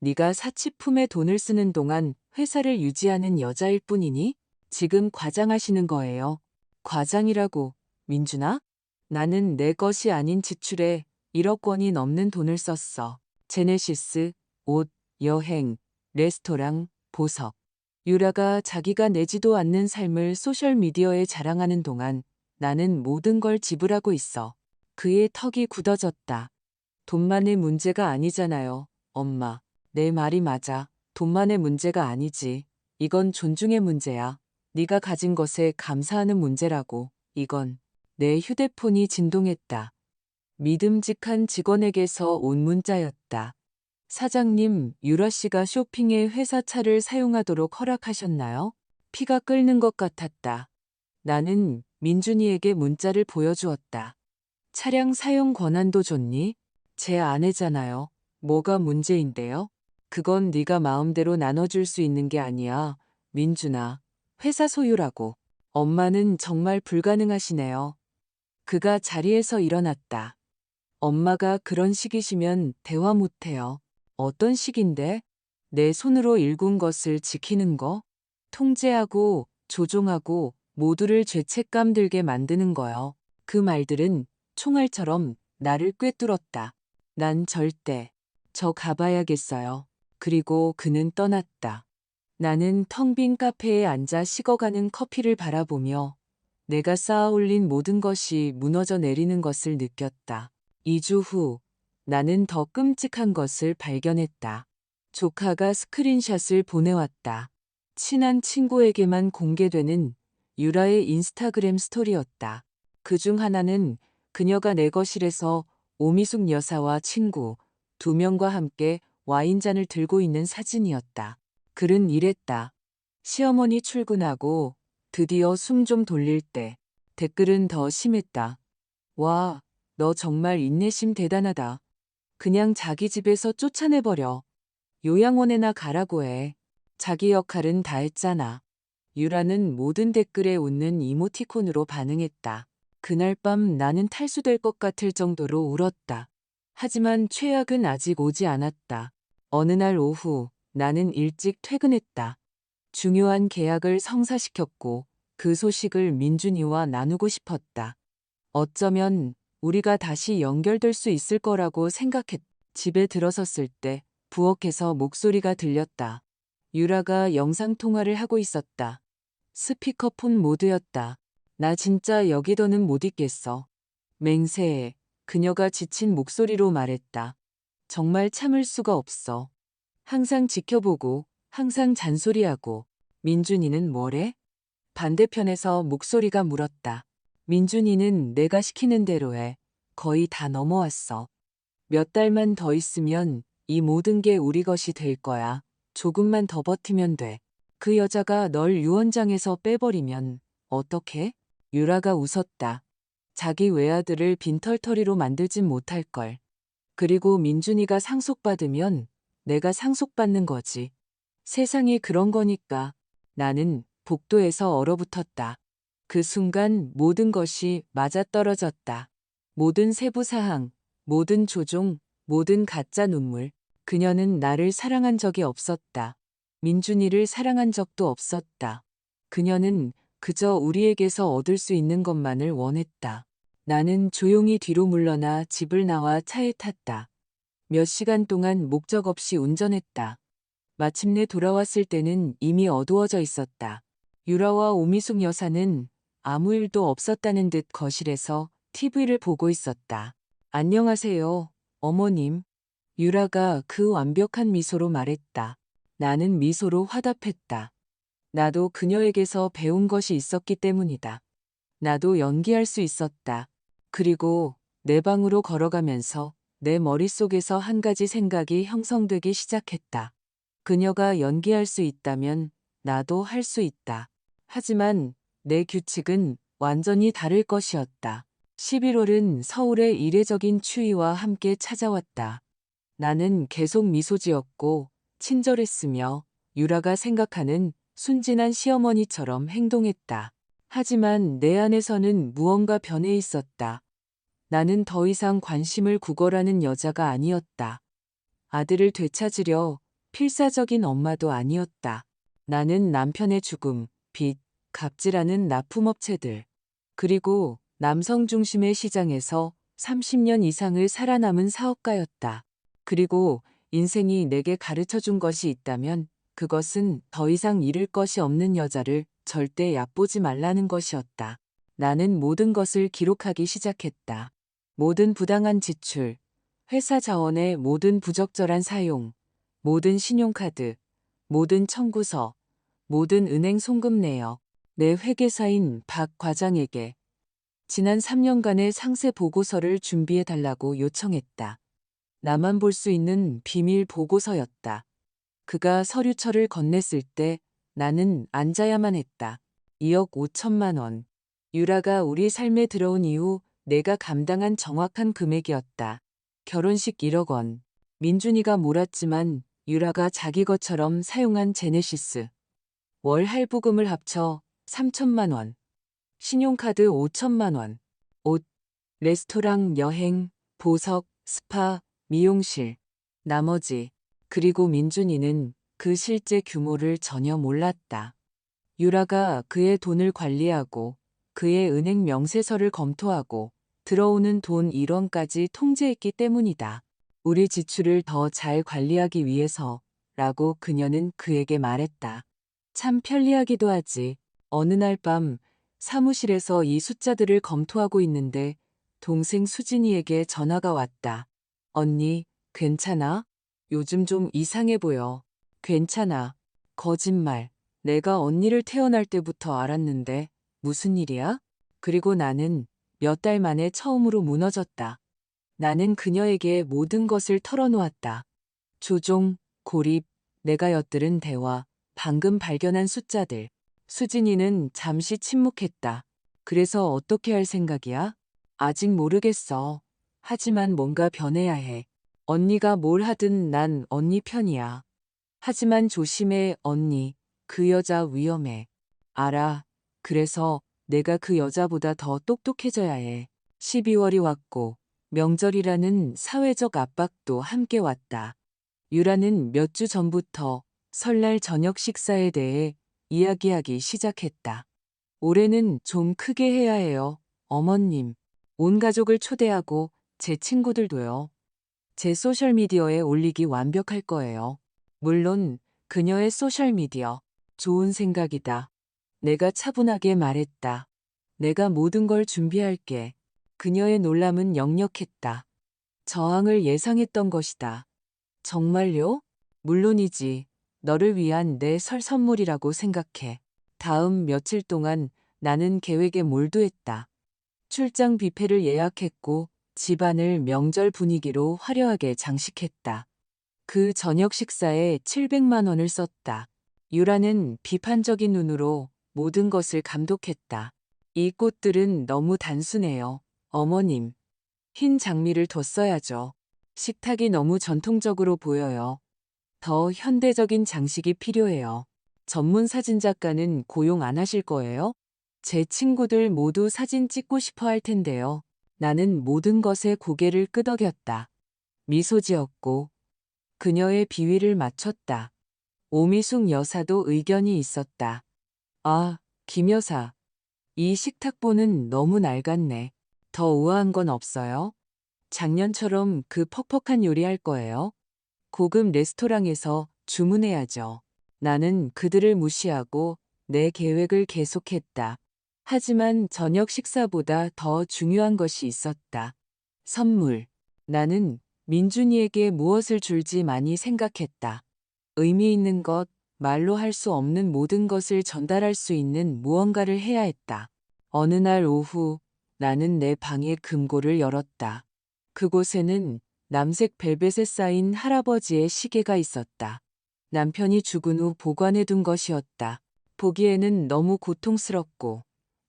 네가 사치품에 돈을 쓰는 동안 회사를 유지하는 여자일 뿐이니? 지금 과장하시는 거예요. 과장이라고, 민준아? 나는 내 것이 아닌 지출에 1억 원이 넘는 돈을 썼어. 제네시스, 옷, 여행, 레스토랑, 보석. 유라가 자기가 내지도 않는 삶을 소셜미디어에 자랑하는 동안 나는 모든 걸 지불하고 있어. 그의 턱이 굳어졌다. 돈만의 문제가 아니잖아요, 엄마. 내 말이 맞아. 돈만의 문제가 아니지. 이건 존중의 문제야. 네가 가진 것에 감사하는 문제라고. 이건 내 휴대폰이 진동했다. 믿음직한 직원에게서 온 문자였다. 사장님, 유라 씨가 쇼핑에 회사 차를 사용하도록 허락하셨나요? 피가 끓는 것 같았다. 나는 민준이에게 문자를 보여주었다. 차량 사용 권한도 줬니? 제 아내잖아요. 뭐가 문제인데요? 그건 네가 마음대로 나눠줄 수 있는 게 아니야. 민준아, 회사 소유라고. 엄마는 정말 불가능하시네요. 그가 자리에서 일어났다. 엄마가 그런 식이시면 대화 못해요. 어떤 식인데? 내 손으로 일군 것을 지키는 거? 통제하고 조종하고 모두를 죄책감 들게 만드는 거요. 그 말들은 총알처럼 나를 꿰뚫었다. 난 절대 저 가봐야겠어요. 그리고 그는 떠났다. 나는 텅 빈 카페에 앉아 식어가는 커피를 바라보며 내가 쌓아올린 모든 것이 무너져 내리는 것을 느꼈다. 2주 후 나는 더 끔찍한 것을 발견했다. 조카가 스크린샷을 보내왔다. 친한 친구에게만 공개되는 유라의 인스타그램 스토리였다. 그중 하나는 그녀가 내 거실에서 오미숙 여사와 친구 2명과 함께 와인잔을 들고 있는 사진이었다. 글은 이랬다. 시어머니 출근하고 드디어 숨 좀 돌릴 때 댓글은 더 심했다. 와, 너 정말 인내심 대단하다. 그냥 자기 집에서 쫓아내버려. 요양원에나 가라고 해. 자기 역할은 다 했잖아. 유라는 모든 댓글에 웃는 이모티콘으로 반응했다. 그날 밤 나는 탈수될 것 같을 정도로 울었다. 하지만 최악은 아직 오지 않았다. 어느 날 오후 나는 일찍 퇴근했다. 중요한 계약을 성사시켰고 그 소식을 민준이와 나누고 싶었다. 어쩌면 우리가 다시 연결될 수 있을 거라고 생각했. 집에 들어섰을 때 부엌에서 목소리가 들렸다. 유라가 영상통화를 하고 있었다. 스피커폰 모드였다. 나 진짜 여기 더는 못 있겠어. 맹세해. 그녀가 지친 목소리로 말했다. 정말 참을 수가 없어. 항상 지켜보고, 항상 잔소리하고. 민준이는 뭐래? 반대편에서 목소리가 물었다. 민준이는 내가 시키는 대로 해. 거의 다 넘어왔어. 몇 달만 더 있으면 이 모든 게 우리 것이 될 거야. 조금만 더 버티면 돼. 그 여자가 널 유언장에서 빼버리면 어떡해? 유라가 웃었다. 자기 외아들을 빈털터리로 만들진 못할걸. 그리고 민준이가 상속받으면 내가 상속받는 거지. 세상이 그런 거니까. 나는 복도에서 얼어붙었다. 그 순간 모든 것이 맞아떨어졌다. 모든 세부사항, 모든 조종, 모든 가짜 눈물. 그녀는 나를 사랑한 적이 없었다. 민준이를 사랑한 적도 없었다. 그녀는 그저 우리에게서 얻을 수 있는 것만을 원했다. 나는 조용히 뒤로 물러나 집을 나와 차에 탔다. 몇 시간 동안 목적 없이 운전했다. 마침내 돌아왔을 때는 이미 어두워져 있었다. 유라와 오미숙 여사는 아무 일도 없었다는 듯 거실에서 TV를 보고 있었다. 안녕하세요, 어머님. 유라가 그 완벽한 미소로 말했다. 나는 미소로 화답했다. 나도 그녀에게서 배운 것이 있었기 때문이다. 나도 연기할 수 있었다. 그리고 내 방으로 걸어가면서 내 머릿속에서 한 가지 생각이 형성되기 시작했다. 그녀가 연기할 수 있다면 나도 할 수 있다. 하지만 내 규칙은 완전히 다를 것이었다. 11월은 서울의 이례적인 추위와 함께 찾아왔다. 나는 계속 미소 지었고 친절했으며 유라가 생각하는 순진한 시어머니처럼 행동했다. 하지만 내 안에서는 무언가 변해 있었다. 나는 더 이상 관심을 구걸하는 여자가 아니었다. 아들을 되찾으려 필사적인 엄마도 아니었다. 나는 남편의 죽음, 빚, 갑질하는 납품업체들, 그리고 남성 중심의 시장에서 30년 이상을 살아남은 사업가였다. 그리고 인생이 내게 가르쳐 준 것이 있다면 그것은 더 이상 잃을 것이 없는 여자를 절대 얕보지 말라는 것이었다. 나는 모든 것을 기록하기 시작했다. 모든 부당한 지출, 회사 자원의 모든 부적절한 사용, 모든 신용카드, 모든 청구서, 모든 은행 송금 내역, 내 회계사인 박 과장에게 지난 3년간의 상세 보고서를 준비해 달라고 요청했다. 나만 볼 수 있는 비밀 보고서였다. 그가 서류철을 건넸을 때 나는 앉아야만 했다. 2억 5천만 원. 유라가 우리 삶에 들어온 이후 내가 감당한 정확한 금액이었다. 결혼식 1억 원. 민준이가 몰았지만 유라가 자기 것처럼 사용한 제네시스. 월 할부금을 합쳐 3천만 원. 신용카드 5천만 원. 옷, 레스토랑, 여행, 보석, 스파, 미용실. 나머지. 그리고 민준이는 그 실제 규모를 전혀 몰랐다. 유라가 그의 돈을 관리하고 그의 은행 명세서를 검토하고 들어오는 돈 1원까지 통제했기 때문이다. 우리 지출을 더 잘 관리하기 위해서라고 그녀는 그에게 말했다. 참 편리하기도 하지. 어느 날 밤 사무실에서 이 숫자들을 검토하고 있는데 동생 수진이에게 전화가 왔다. 언니, 괜찮아? 요즘 좀 이상해 보여. 괜찮아. 거짓말. 내가 언니를 태어날 때부터 알았는데 무슨 일이야? 그리고 나는 몇 달 만에 처음으로 무너졌다. 나는 그녀에게 모든 것을 털어놓았다. 조종, 고립, 내가 엿들은 대화, 방금 발견한 숫자들. 수진이는 잠시 침묵했다. 그래서 어떻게 할 생각이야? 아직 모르겠어. 하지만 뭔가 변해야 해. 언니가 뭘 하든 난 언니 편이야. 하지만 조심해, 언니. 그 여자 위험해. 알아. 그래서 내가 그 여자보다 더 똑똑해져야 해. 12월이 왔고 명절이라는 사회적 압박도 함께 왔다. 유라는 몇 주 전부터 설날 저녁 식사에 대해 이야기하기 시작했다. 올해는 좀 크게 해야 해요, 어머님. 온 가족을 초대하고 제 친구들도요. 제 소셜미디어에 올리기 완벽할 거예요. 물론 그녀의 소셜미디어. 좋은 생각이다. 내가 차분하게 말했다. 내가 모든 걸 준비할게. 그녀의 놀람은 역력했다. 저항을 예상했던 것이다. 정말요? 물론이지. 너를 위한 내 설 선물이라고 생각해. 다음 며칠 동안 나는 계획에 몰두했다. 출장 뷔페를 예약했고 집안을 명절 분위기로 화려하게 장식했다. 그 저녁 식사에 700만 원을 썼다. 유라는 비판적인 눈으로 모든 것을 감독했다. 이 꽃들은 너무 단순해요. 어머님. 흰 장미를 뒀어야죠. 식탁이 너무 전통적으로 보여요. 더 현대적인 장식이 필요해요. 전문 사진작가는 고용 안 하실 거예요? 제 친구들 모두 사진 찍고 싶어 할 텐데요. 나는 모든 것에 고개를 끄덕였다. 미소 지었고 그녀의 비위를 맞췄다. 오미숙 여사도 의견이 있었다. 아, 김 여사. 이 식탁보는 너무 낡았네. 더 우아한 건 없어요? 작년처럼 그 퍽퍽한 요리 할 거예요? 고급 레스토랑에서 주문해야죠. 나는 그들을 무시하고 내 계획을 계속했다. 하지만 저녁 식사보다 더 중요한 것이 있었다. 선물. 나는 민준이에게 무엇을 줄지 많이 생각했다. 의미 있는 것, 말로 할 수 없는 모든 것을 전달할 수 있는 무언가를 해야 했다. 어느 날 오후 나는 내 방의 금고를 열었다. 그곳에는 남색 벨벳에 쌓인 할아버지의 시계가 있었다. 남편이 죽은 후 보관해둔 것이었다. 보기에는 너무 고통스럽고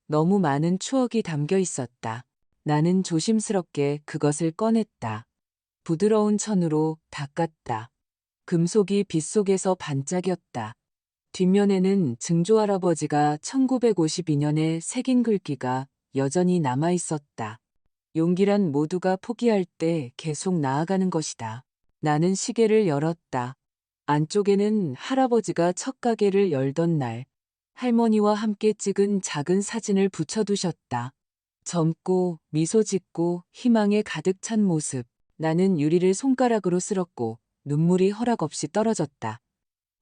너무 많은 추억이 담겨 있었다. 나는 조심스럽게 그것을 꺼냈다. 부드러운 천으로 닦았다. 금속이 빛 속에서 반짝였다. 뒷면에는 증조할아버지가 1952년에 새긴 글귀가 여전히 남아 있었다. 용기란 모두가 포기할 때 계속 나아가는 것이다. 나는 시계를 열었다. 안쪽에는 할아버지가 첫 가게를 열던 날, 할머니와 함께 찍은 작은 사진을 붙여두셨다. 젊고 미소 짓고 희망에 가득 찬 모습. 나는 유리를 손가락으로 쓸었고 눈물이 허락없이 떨어졌다.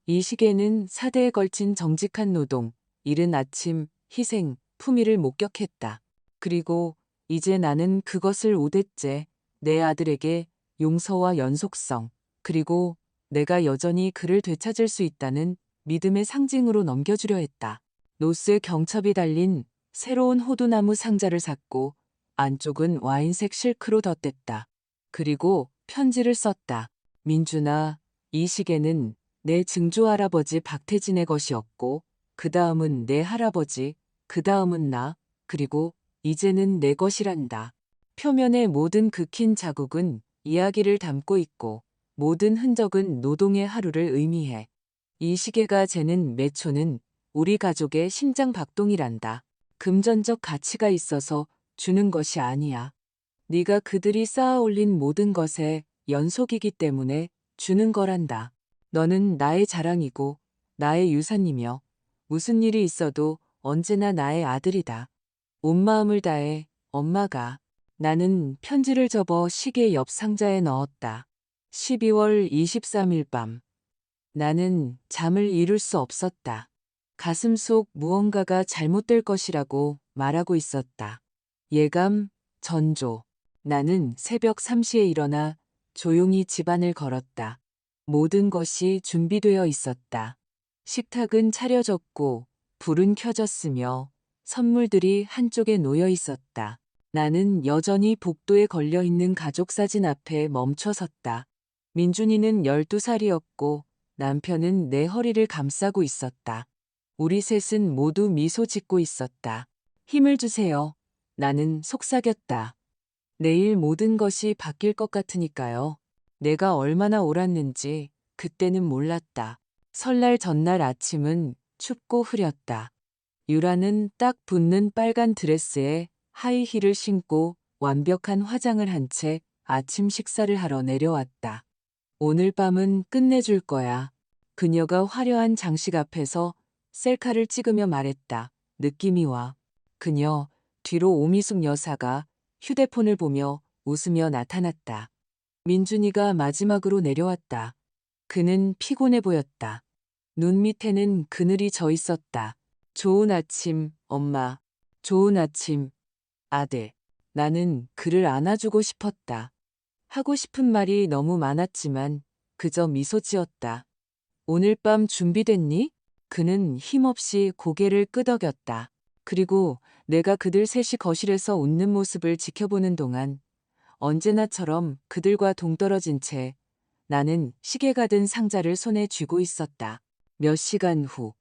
이 시계는 사대에 걸친 정직한 노동, 이른 아침, 희생, 품위를 목격했다. 그리고 이제 나는 그것을 5대째 내 아들에게 용서와 연속성, 그리고 내가 여전히 그를 되찾을 수 있다는 믿음의 상징으로 넘겨주려 했다. 노스의 경첩이 달린 새로운 호두나무 상자를 샀고 안쪽은 와인색 실크로 덧댔다. 그리고 편지를 썼다. 민준아, 이 시계는 내 증조할아버지 박태진의 것이었고 그 다음은 내 할아버지, 그 다음은 나, 그리고 이제는 내 것이란다. 표면의 모든 긁힌 자국은 이야기를 담고 있고 모든 흔적은 노동의 하루를 의미해. 이 시계가 재는 매 초는 우리 가족의 심장 박동이란다. 금전적 가치가 있어서 주는 것이 아니야. 네가 그들이 쌓아 올린 모든 것의 연속이기 때문에 주는 거란다. 너는 나의 자랑이고 나의 유산이며 무슨 일이 있어도 언제나 나의 아들이다. 온 마음을 다해 엄마가. 나는 편지를 접어 시계 옆 상자에 넣었다. 12월 23일 밤. 나는 잠을 이룰 수 없었다. 가슴 속 무언가가 잘못될 것이라고 말하고 있었다. 예감, 전조. 나는 새벽 3시에 일어나 조용히 집안을 걸었다. 모든 것이 준비되어 있었다. 식탁은 차려졌고 불은 켜졌으며 선물들이 한쪽에 놓여 있었다. 나는 여전히 복도에 걸려있는 가족 사진 앞에 멈춰 섰다. 민준이는 12살이었고 남편은 내 허리를 감싸고 있었다. 우리 셋은 모두 미소 짓고 있었다. 힘을 주세요. 나는 속삭였다. 내일 모든 것이 바뀔 것 같으니까요. 내가 얼마나 옳았는지 그때는 몰랐다. 설날 전날 아침은 춥고 흐렸다. 유라는 딱 붙는 빨간 드레스에 하이힐을 신고 완벽한 화장을 한 채 아침 식사를 하러 내려왔다. 오늘 밤은 끝내줄 거야. 그녀가 화려한 장식 앞에서 셀카를 찍으며 말했다. 느낌이 와. 그녀 뒤로 오미숙 여사가 휴대폰을 보며 웃으며 나타났다. 민준이가 마지막으로 내려왔다. 그는 피곤해 보였다. 눈 밑에는 그늘이 져 있었다. 좋은 아침, 엄마. 좋은 아침, 아들. 나는 그를 안아주고 싶었다. 하고 싶은 말이 너무 많았지만 그저 미소 지었다. 오늘 밤 준비됐니? 그는 힘없이 고개를 끄덕였다. 그리고 내가 그들 셋이 거실에서 웃는 모습을 지켜보는 동안 언제나처럼 그들과 동떨어진 채 나는 시계가 든 상자를 손에 쥐고 있었다. 몇 시간 후,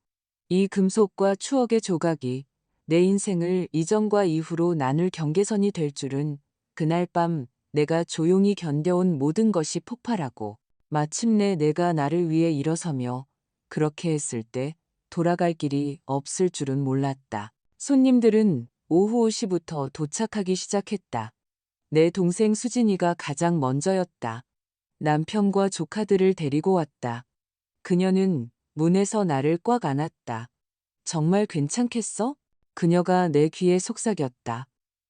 이 금속과 추억의 조각이 내 인생을 이전과 이후로 나눌 경계선이 될 줄은 그날 밤 내가 조용히 견뎌온 모든 것이 폭발하고 마침내 내가 나를 위해 일어서며 그렇게 했을 때 돌아갈 길이 없을 줄은 몰랐다. 손님들은 오후 5시부터 도착하기 시작했다. 내 동생 수진이가 가장 먼저였다. 남편과 조카들을 데리고 왔다. 그녀는 문에서 나를 꽉 안았다. 정말 괜찮겠어? 그녀가 내 귀에 속삭였다.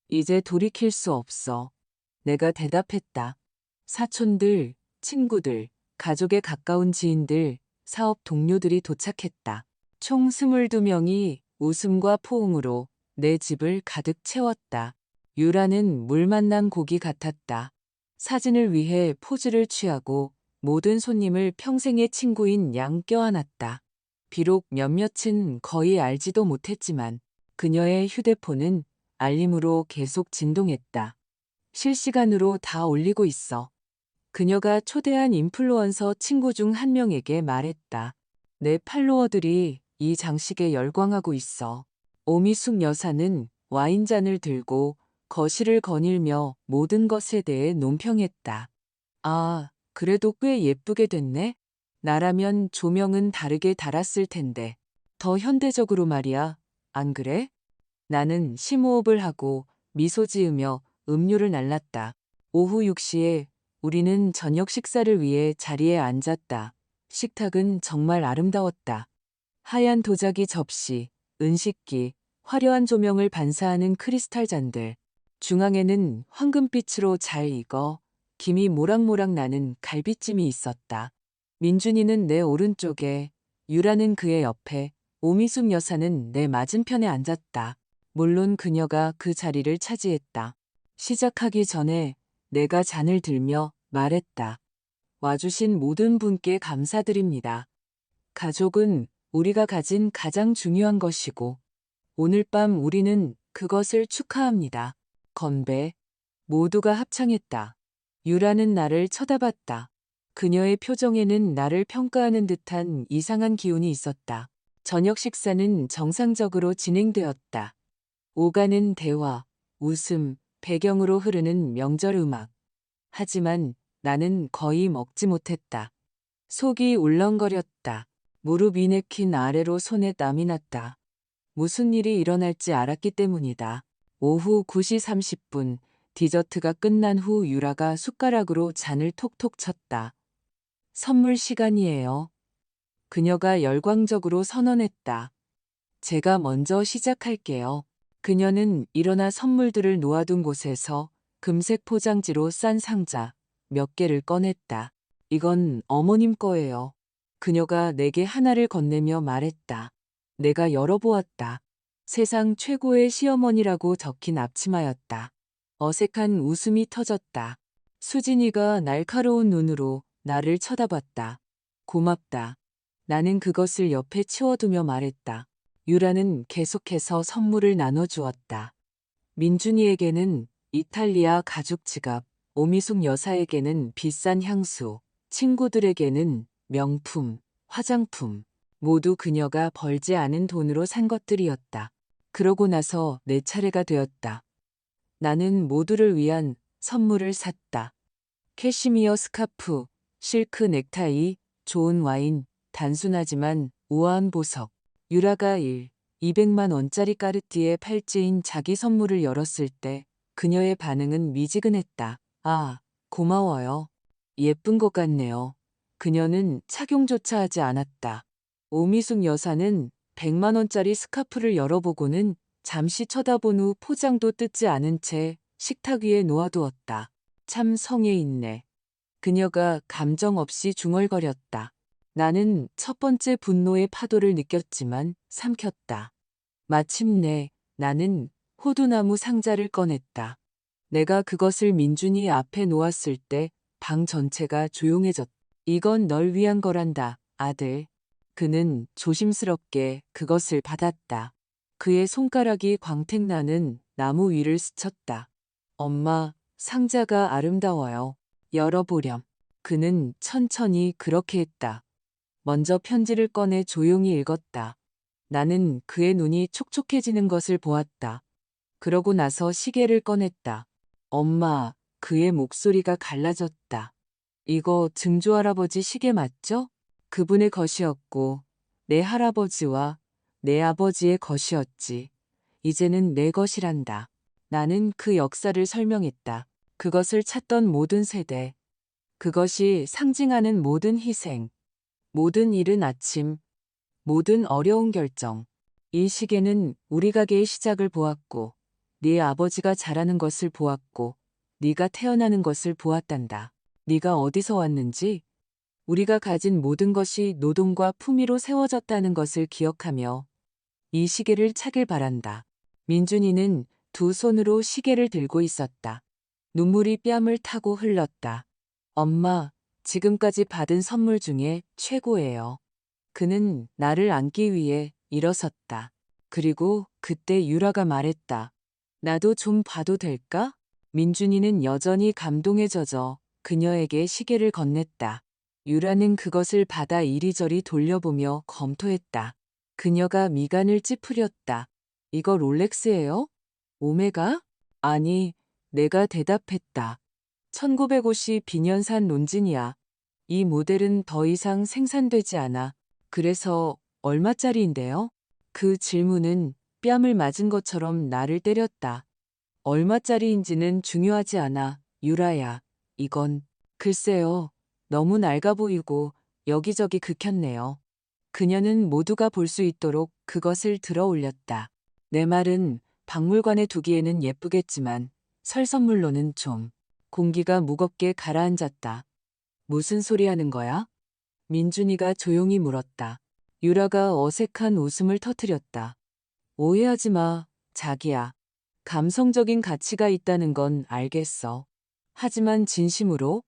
이제 돌이킬 수 없어. 내가 대답했다. 사촌들, 친구들, 가족의 가까운 지인들, 사업 동료들이 도착했다. 총 22명이 웃음과 포옹으로 내 집을 가득 채웠다. 유라는 물 만난 고기 같았다. 사진을 위해 포즈를 취하고 모든 손님을 평생의 친구인 양 껴안았다. 비록 몇몇은 거의 알지도 못했지만 그녀의 휴대폰은 알림으로 계속 진동했다. 실시간으로 다 올리고 있어. 그녀가 초대한 인플루언서 친구 중 한 명에게 말했다. 내 팔로워들이 이 장식에 열광하고 있어. 오미숙 여사는 와인잔을 들고 거실을 거닐며 모든 것에 대해 논평했다. 아, 그래도 꽤 예쁘게 됐네. 나라면 조명은 다르게 달았을 텐데. 더 현대적으로 말이야. 안 그래? 나는 심호흡을 하고 미소 지으며 음료를 날랐다. 오후 6시에 우리는 저녁 식사를 위해 자리에 앉았다. 식탁은 정말 아름다웠다. 하얀 도자기 접시, 은식기, 화려한 조명을 반사하는 크리스탈 잔들. 중앙에는 황금빛으로 잘 익어 김이 모락모락 나는 갈비찜이 있었다. 민준이는 내 오른쪽에, 유라는 그의 옆에, 오미숙 여사는 내 맞은편에 앉았다. 물론 그녀가 그 자리를 차지했다. 시작하기 전에 내가 잔을 들며 말했다. 와주신 모든 분께 감사드립니다. 가족은 우리가 가진 가장 중요한 것이고, 오늘 밤 우리는 그것을 축하합니다. 건배. 모두가 합창했다. 유라는 나를 쳐다봤다. 그녀의 표정에는 나를 평가하는 듯한 이상한 기운이 있었다. 저녁 식사는 정상적으로 진행되었다. 오가는 대화, 웃음, 배경으로 흐르는 명절 음악. 하지만 나는 거의 먹지 못했다. 속이 울렁거렸다. 무릎 이 내킨 아래로 손에 땀이 났다. 무슨 일이 일어날지 알았기 때문이다. 오후 9시 30분, 디저트가 끝난 후 유라가 숟가락으로 잔을 톡톡 쳤다. 선물 시간이에요. 그녀가 열광적으로 선언했다. 제가 먼저 시작할게요. 그녀는 일어나 선물들을 놓아둔 곳에서 금색 포장지로 싼 상자 몇 개를 꺼냈다. 이건 어머님 거예요. 그녀가 내게 하나를 건네며 말했다. 내가 열어보았다. 세상 최고의 시어머니라고 적힌 앞치마였다. 어색한 웃음이 터졌다. 수진이가 날카로운 눈으로 나를 쳐다봤다. 고맙다. 나는 그것을 옆에 치워두며 말했다. 유라는 계속해서 선물을 나눠주었다. 민준이에게는 이탈리아 가죽 지갑, 오미숙 여사에게는 비싼 향수, 친구들에게는 명품, 화장품, 모두 그녀가 벌지 않은 돈으로 산 것들이었다. 그러고 나서 내 차례가 되었다. 나는 모두를 위한 선물을 샀다. 캐시미어 스카프, 실크 넥타이, 좋은 와인, 단순하지만 우아한 보석. 유라가 200만 원짜리 까르띠에 팔찌인 자기 선물을 열었을 때 그녀의 반응은 미지근했다. 아, 고마워요. 예쁜 것 같네요. 그녀는 착용조차 하지 않았다. 오미숙 여사는 100만 원짜리 스카프를 열어보고는 잠시 쳐다본 후 포장도 뜯지 않은 채 식탁 위에 놓아두었다. 참 성에 있네. 그녀가 감정 없이 중얼거렸다. 나는 첫 번째 분노의 파도를 느꼈지만 삼켰다. 마침내 나는 호두나무 상자를 꺼냈다. 내가 그것을 민준이 앞에 놓았을 때 방 전체가 조용해졌다. 이건 널 위한 거란다, 아들. 그는 조심스럽게 그것을 받았다. 그의 손가락이 광택나는 나무 위를 스쳤다. 엄마, 상자가 아름다워요. 열어보렴. 그는 천천히 그렇게 했다. 먼저 편지를 꺼내 조용히 읽었다. 나는 그의 눈이 촉촉해지는 것을 보았다. 그러고 나서 시계를 꺼냈다. 엄마, 그의 목소리가 갈라졌다. 이거 증조할아버지 시계 맞죠? 그분의 것이었고 내 할아버지와 내 아버지의 것이었지. 이제는 내 것이란다. 나는 그 역사를 설명했다. 그것을 찾던 모든 세대, 그것이 상징하는 모든 희생, 모든 이른 아침, 모든 어려운 결정. 이 시계는 우리 가게의 시작을 보았고 네 아버지가 자라는 것을 보았고 네가 태어나는 것을 보았단다. 네가 어디서 왔는지, 우리가 가진 모든 것이 노동과 품위로 세워졌다는 것을 기억하며 이 시계를 차길 바란다. 민준이는 두 손으로 시계를 들고 있었다. 눈물이 뺨을 타고 흘렀다. 엄마, 지금까지 받은 선물 중에 최고예요. 그는 나를 안기 위해 일어섰다. 그리고 그때 유라가 말했다. 나도 좀 봐도 될까? 민준이는 여전히 감동에 젖어 그녀에게 시계를 건넸다. 유라는 그것을 받아 이리저리 돌려보며 검토했다. 그녀가 미간을 찌푸렸다. 이거 롤렉스예요? 오메가? 아니, 내가 대답했다. 1952년산 론진이야. 이 모델은 더 이상 생산되지 않아. 그래서 얼마짜리인데요? 그 질문은 뺨을 맞은 것처럼 나를 때렸다. 얼마짜리인지는 중요하지 않아, 유라야. 이건, 글쎄요, 너무 낡아 보이고 여기저기 긁혔네요. 그녀는 모두가 볼 수 있도록 그것을 들어 올렸다. 내 말은 박물관에 두기에는 예쁘겠지만 설 선물로는 좀. 공기가 무겁게 가라앉았다. 무슨 소리 하는 거야? 민준이가 조용히 물었다. 유라가 어색한 웃음을 터뜨렸다. 오해하지 마, 자기야. 감성적인 가치가 있다는 건 알겠어. 하지만 진심으로?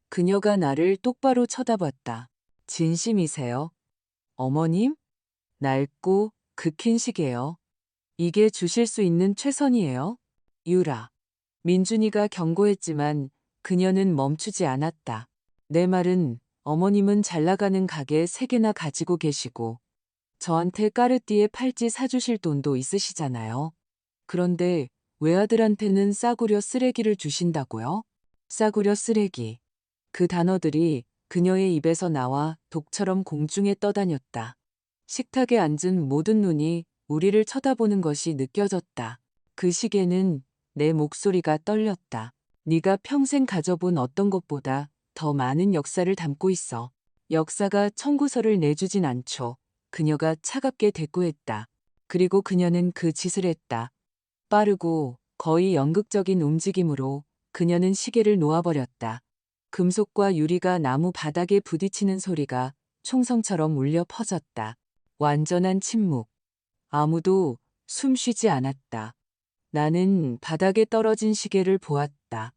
그녀가 나를 똑바로 쳐다봤다. 진심이세요? 어머님? 낡고 극힌 시계요. 이게 주실 수 있는 최선이에요? 유라. 민준이가 경고했지만 그녀는 멈추지 않았다. 내 말은 어머님은 잘 나가는 가게 3개나 가지고 계시고 저한테 까르띠에 팔찌 사주실 돈도 있으시잖아요. 그런데 외아들한테는 싸구려 쓰레기를 주신다고요? 싸구려 쓰레기. 그 단어들이 그녀의 입에서 나와 독처럼 공중에 떠다녔다. 식탁에 앉은 모든 눈이 우리를 쳐다보는 것이 느껴졌다. 그 시계는 내 목소리가 떨렸다. 네가 평생 가져본 어떤 것보다 더 많은 역사를 담고 있어. 역사가 청구서를 내주진 않죠. 그녀가 차갑게 대꾸했다. 그리고 그녀는 그 짓을 했다. 빠르고 거의 연극적인 움직임으로 그녀는 시계를 놓아버렸다. 금속과 유리가 나무 바닥에 부딪히는 소리가 총성처럼 울려 퍼졌다. 완전한 침묵. 아무도 숨 쉬지 않았다. 나는 바닥에 떨어진 시계를 보았다.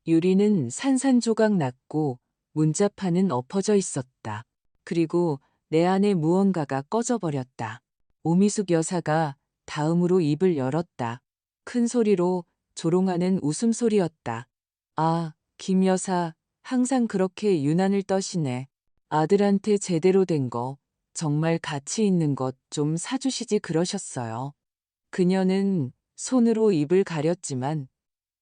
유리는 산산조각 났고 문자판은 엎어져 있었다. 그리고 내 안에 무언가가 꺼져버렸다. 오미숙 여사가 다음으로 입을 열었다. 큰 소리로 조롱하는 웃음소리였다. 아, 김 여사, 항상 그렇게 유난을 떠시네. 아들한테 제대로 된 거, 정말 가치 있는 것 좀 사주시지 그러셨어요. 그녀는 손으로 입을 가렸지만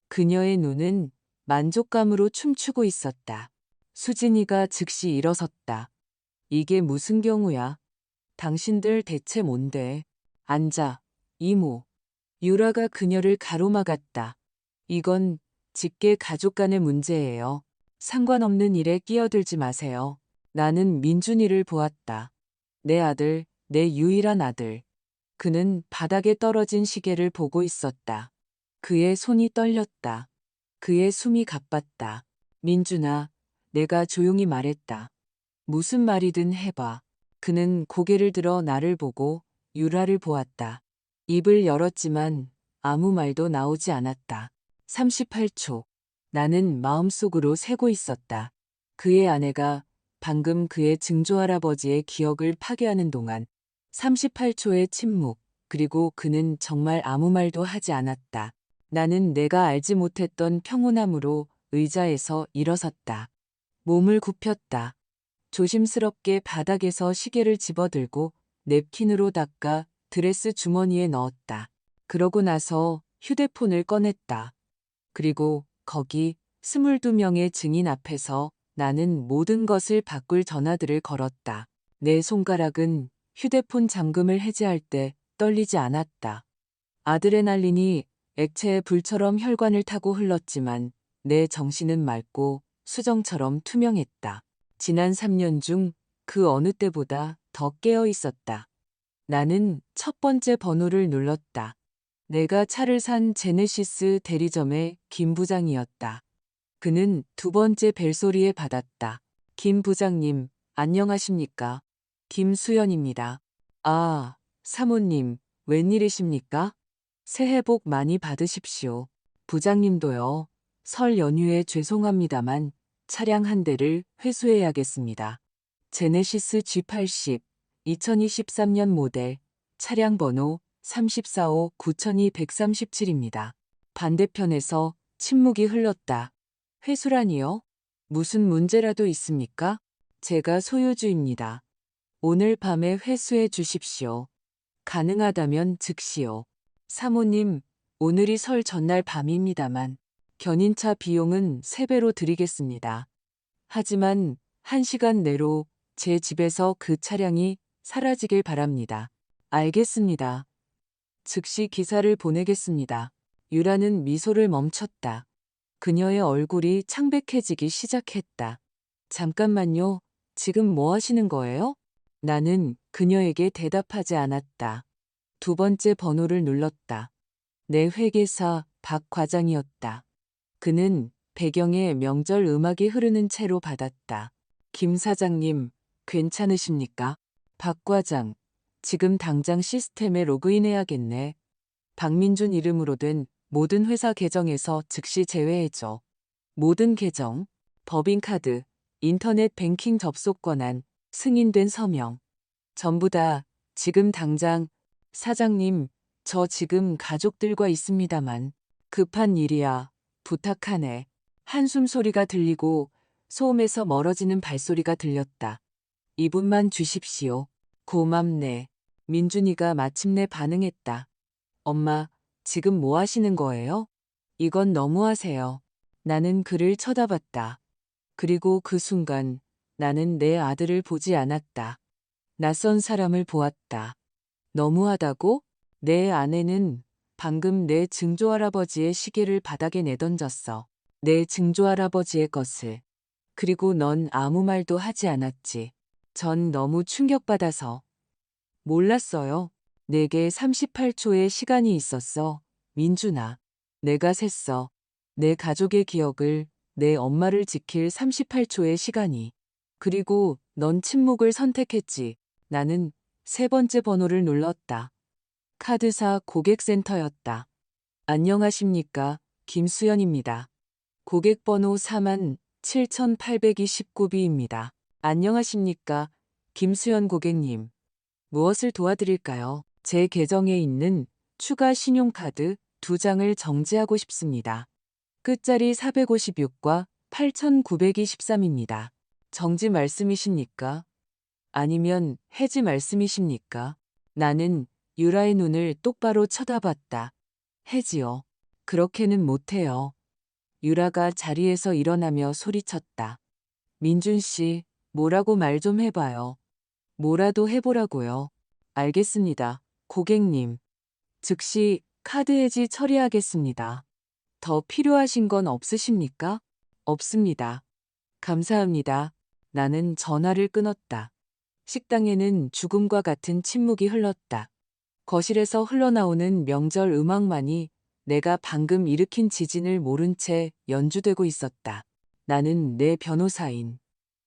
그녀의 눈은 만족감으로 춤추고 있었다. 수진이가 즉시 일어섰다. 이게 무슨 경우야? 당신들 대체 뭔데? 앉아, 이모. 유라가 그녀를 가로막았다. 이건 직계 가족 간의 문제예요. 상관없는 일에 끼어들지 마세요. 나는 민준이를 보았다. 내 아들, 내 유일한 아들. 그는 바닥에 떨어진 시계를 보고 있었다. 그의 손이 떨렸다. 그의 숨이 가빴다. 민준아, 내가 조용히 말했다. 무슨 말이든 해봐. 그는 고개를 들어 나를 보고 유라를 보았다. 입을 열었지만 아무 말도 나오지 않았다. 38초. 나는 마음속으로 세고 있었다. 그의 아내가 방금 그의 증조할아버지의 기억을 파괴하는 동안 38초의 침묵, 그리고 그는 정말 아무 말도 하지 않았다. 나는 내가 알지 못했던 평온함으로 의자에서 일어섰다. 몸을 굽혔다. 조심스럽게 바닥에서 시계를 집어들고 냅킨으로 닦아 드레스 주머니에 넣었다. 그러고 나서 휴대폰을 꺼냈다. 그리고 거기 22명의 증인 앞에서 나는 모든 것을 바꿀 전화들을 걸었다. 내 손가락은 휴대폰 잠금을 해제할 때 떨리지 않았다. 아드레날린이 액체의 불처럼 혈관을 타고 흘렀지만 내 정신은 맑고 수정처럼 투명했다. 지난 3년 중 그 어느 때보다 더 깨어 있었다. 나는 첫 번째 번호를 눌렀다. 내가 차를 산 제네시스 대리점의 김 부장이었다. 그는 두 번째 벨소리에 받았다. 김 부장님, 안녕하십니까? 김수연입니다. 아, 사모님, 웬일이십니까? 새해 복 많이 받으십시오. 부장님도요. 설 연휴에 죄송합니다만 차량 한 대를 회수해야겠습니다. 제네시스 G80, 2023년 모델, 차량 번호 34호 9237입니다. 반대편에서 침묵이 흘렀다. 회수라니요? 무슨 문제라도 있습니까? 제가 소유주입니다. 오늘 밤에 회수해 주십시오. 가능하다면 즉시요. 사모님, 오늘이 설 전날 밤입니다만 견인차 비용은 3배로 드리겠습니다. 하지만 1시간 내로 제 집에서 그 차량이 사라지길 바랍니다. 알겠습니다. 즉시 기사를 보내겠습니다. 유라는 미소를 멈췄다. 그녀의 얼굴이 창백해지기 시작했다. 잠깐만요. 지금 뭐 하시는 거예요? 나는 그녀에게 대답하지 않았다. 두 번째 번호를 눌렀다. 내 회계사 박 과장이었다. 그는 배경에 명절 음악이 흐르는 채로 받았다. 김 사장님, 괜찮으십니까? 박 과장, 지금 당장 시스템에 로그인해야겠네. 박민준 이름으로 된 모든 회사 계정에서 즉시 제외해줘. 모든 계정, 법인카드, 인터넷 뱅킹 접속 권한, 승인된 서명. 전부 다 지금 당장. 사장님, 저 지금 가족들과 있습니다만 급한 일이야. 부탁하네. 한숨 소리가 들리고 소음에서 멀어지는 발소리가 들렸다. 2분만 주십시오. 고맙네. 민준이가 마침내 반응했다. 엄마, 지금 뭐 하시는 거예요? 이건 너무하세요. 나는 그를 쳐다봤다. 그리고 그 순간 나는 내 아들을 보지 않았다. 낯선 사람을 보았다. 너무하다고? 내 아내는 방금 내 증조할아버지의 시계를 바닥에 내던졌어. 내 증조할아버지의 것을. 그리고 넌 아무 말도 하지 않았지. 전 너무 충격받아서. 몰랐어요. 내게 38초의 시간이 있었어. 민준아. 내가 셌어. 내 가족의 기억을, 내 엄마를 지킬 38초의 시간이. 그리고 넌 침묵을 선택했지. 나는 세 번째 번호를 눌렀다. 카드사 고객센터였다. 안녕하십니까, 김수연입니다. 고객번호 47,829비입니다. 안녕하십니까, 김수연 고객님. 무엇을 도와드릴까요? 제 계정에 있는 추가 신용카드 2장을 정지하고 싶습니다. 끝자리 456과 8,923입니다. 정지 말씀이십니까? 아니면 해지 말씀이십니까? 나는 유라의 눈을 똑바로 쳐다봤다. 해지요. 그렇게는 못해요. 유라가 자리에서 일어나며 소리쳤다. 민준 씨, 뭐라고 말 좀 해봐요. 뭐라도 해보라고요. 알겠습니다. 고객님. 즉시 카드 해지 처리하겠습니다. 더 필요하신 건 없으십니까? 없습니다. 감사합니다. 나는 전화를 끊었다. 식당에는 죽음과 같은 침묵이 흘렀다. 거실에서 흘러나오는 명절 음악만이 내가 방금 일으킨 지진을 모른 채 연주되고 있었다. 나는 내 변호사인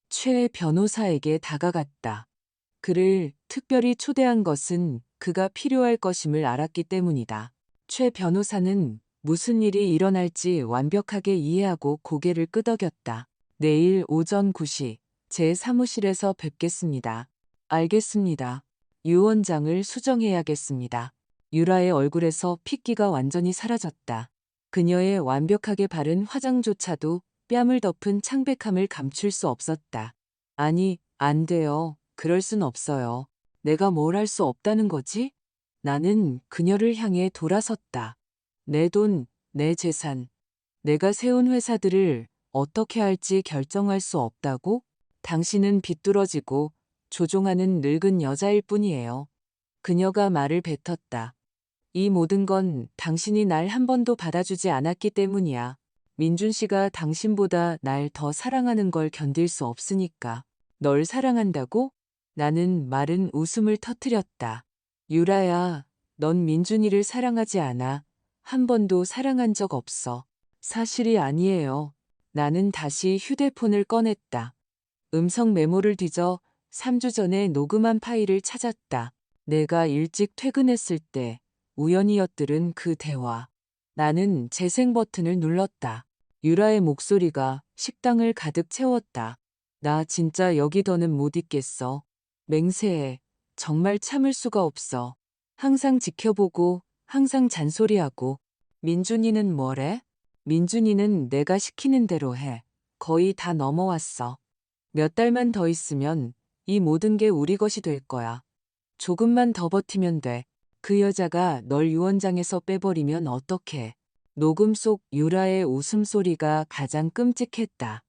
최 변호사에게 다가갔다. 그를 특별히 초대한 것은 그가 필요할 것임을 알았기 때문이다. 최 변호사는 무슨 일이 일어날지 완벽하게 이해하고 고개를 끄덕였다. 내일 오전 9시 제 사무실에서 뵙겠습니다. 알겠습니다. 유 원장을 수정해야겠습니다. 유라의 얼굴에서 핏기가 완전히 사라졌다. 그녀의 완벽하게 바른 화장조차도 뺨을 덮은 창백함을 감출 수 없었다. 아니, 안 돼요. 그럴 순 없어요. 내가 뭘 할 수 없다는 거지? 나는 그녀를 향해 돌아섰다. 내 돈, 내 재산, 내가 세운 회사들을 어떻게 할지 결정할 수 없다고? 당신은 비뚤어지고 조종하는 늙은 여자일 뿐이에요. 그녀가 말을 뱉었다. 이 모든 건 당신이 날 한 번도 받아주지 않았기 때문이야. 민준 씨가 당신보다 날 더 사랑하는 걸 견딜 수 없으니까. 널 사랑한다고? 나는 마른 웃음을 터뜨렸다. 유라야, 넌 민준이를 사랑하지 않아. 한 번도 사랑한 적 없어. 사실이 아니에요. 나는 다시 휴대폰을 꺼냈다. 음성 메모를 뒤져 3주 전에 녹음한 파일을 찾았다. 내가 일찍 퇴근했을 때 우연히 엿들은 그 대화. 나는 재생 버튼을 눌렀다. 유라의 목소리가 식당을 가득 채웠다. 나 진짜 여기 더는 못 있겠어. 맹세해. 정말 참을 수가 없어. 항상 지켜보고 항상 잔소리하고. 민준이는 뭐래? 민준이는 내가 시키는 대로 해. 거의 다 넘어왔어. 몇 달만 더 있으면 이 모든 게 우리 것이 될 거야. 조금만 더 버티면 돼. 그 여자가 널 유원장에서 빼버리면 어떡해. 녹음 속 유라의 웃음소리가 가장 끔찍했다.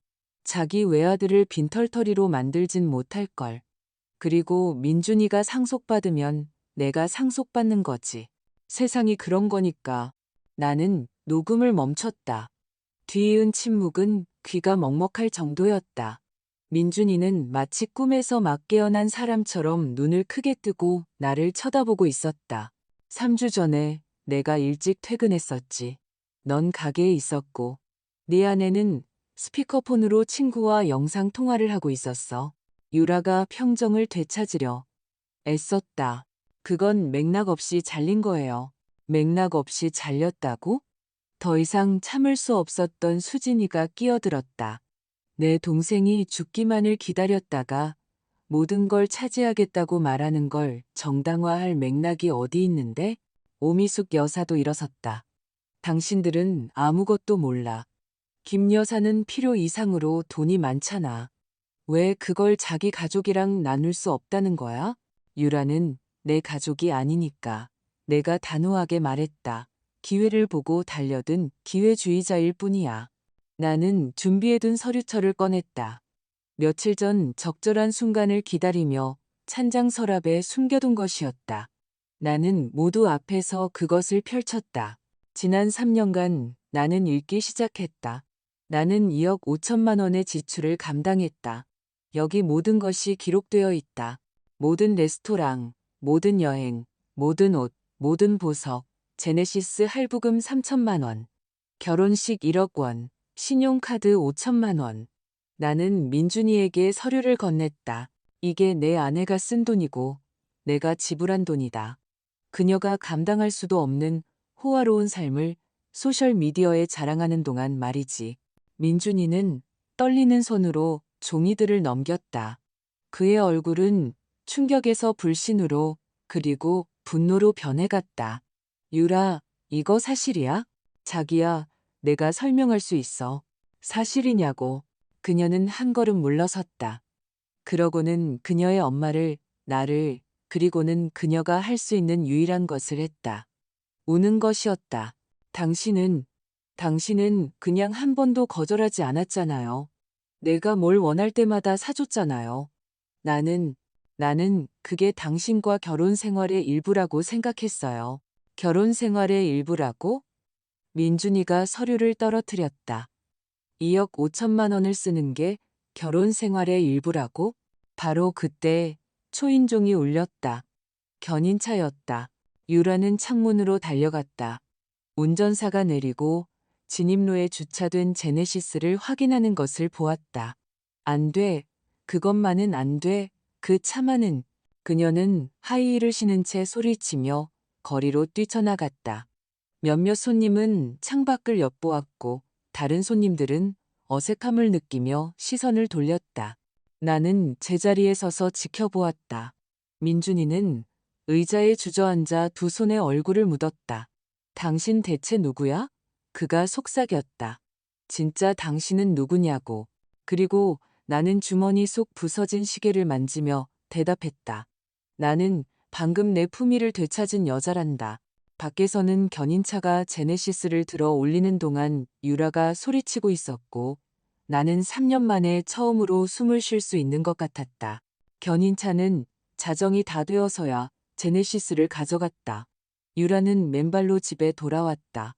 자기 외아들을 빈털터리로 만들진 못할걸. 그리고 민준이가 상속받으면 내가 상속받는 거지. 세상이 그런 거니까. 나는 녹음을 멈췄다. 뒤이은 침묵은 귀가 먹먹할 정도였다. 민준이는 마치 꿈에서 막 깨어난 사람처럼 눈을 크게 뜨고 나를 쳐다보고 있었다. 3주 전에 내가 일찍 퇴근했었지. 넌 가게에 있었고, 네 아내는 스피커폰으로 친구와 영상 통화를 하고 있었어. 유라가 평정을 되찾으려 애썼다. 그건 맥락 없이 잘린 거예요. 맥락 없이 잘렸다고? 더 이상 참을 수 없었던 수진이가 끼어들었다. 내 동생이 죽기만을 기다렸다가 모든 걸 차지하겠다고 말하는 걸 정당화할 맥락이 어디 있는데? 오미숙 여사도 일어섰다. 당신들은 아무것도 몰라. 김 여사는 필요 이상으로 돈이 많잖아. 왜 그걸 자기 가족이랑 나눌 수 없다는 거야? 유라는 내 가족이 아니니까. 내가 단호하게 말했다. 기회를 보고 달려든 기회주의자일 뿐이야. 나는 준비해둔 서류철을 꺼냈다. 며칠 전 적절한 순간을 기다리며 찬장 서랍에 숨겨둔 것이었다. 나는 모두 앞에서 그것을 펼쳤다. 지난 3년간 나는 읽기 시작했다. 나는 2억 5천만 원의 지출을 감당했다. 여기 모든 것이 기록되어 있다. 모든 레스토랑, 모든 여행, 모든 옷, 모든 보석, 제네시스 할부금 3천만 원, 결혼식 1억 원, 신용카드 5천만 원. 나는 민준이에게 서류를 건넸다. 이게 내 아내가 쓴 돈이고 내가 지불한 돈이다. 그녀가 감당할 수도 없는 호화로운 삶을 소셜미디어에 자랑하는 동안 말이지. 민준이는 떨리는 손으로 종이들을 넘겼다. 그의 얼굴은 충격에서 불신으로 그리고 분노로 변해갔다. 유라, 이거 사실이야? 자기야, 내가 설명할 수 있어. 사실이냐고. 그녀는 한 걸음 물러섰다. 그러고는 그녀의 엄마를, 나를, 그리고는 그녀가 할 수 있는 유일한 것을 했다. 우는 것이었다. 당신은 그냥 한 번도 거절하지 않았잖아요. 내가 뭘 원할 때마다 사줬잖아요. 나는 그게 당신과 결혼 생활의 일부라고 생각했어요. 결혼 생활의 일부라고? 민준이가 서류를 떨어뜨렸다. 2억 5천만 원을 쓰는 게 결혼 생활의 일부라고? 바로 그때 초인종이 울렸다. 견인차였다. 유라는 창문으로 달려갔다. 운전사가 내리고 진입로에 주차된 제네시스를 확인하는 것을 보았다. 안 돼. 그것만은 안 돼. 그 차만은. 그녀는 하이힐을 신은 채 소리치며 거리로 뛰쳐나갔다. 몇몇 손님은 창밖을 엿보았고 다른 손님들은 어색함을 느끼며 시선을 돌렸다. 나는 제자리에 서서 지켜보았다. 민준이는 의자에 주저앉아 두 손에 얼굴을 묻었다. 당신 대체 누구야? 그가 속삭였다. 진짜 당신은 누구냐고. 그리고 나는 주머니 속 부서진 시계를 만지며 대답했다. 나는 방금 내 품위를 되찾은 여자란다. 밖에서는 견인차가 제네시스를 들어 올리는 동안 유라가 소리치고 있었고 나는 3년 만에 처음으로 숨을 쉴 수 있는 것 같았다. 견인차는 자정이 다 되어서야 제네시스를 가져갔다. 유라는 맨발로 집에 돌아왔다.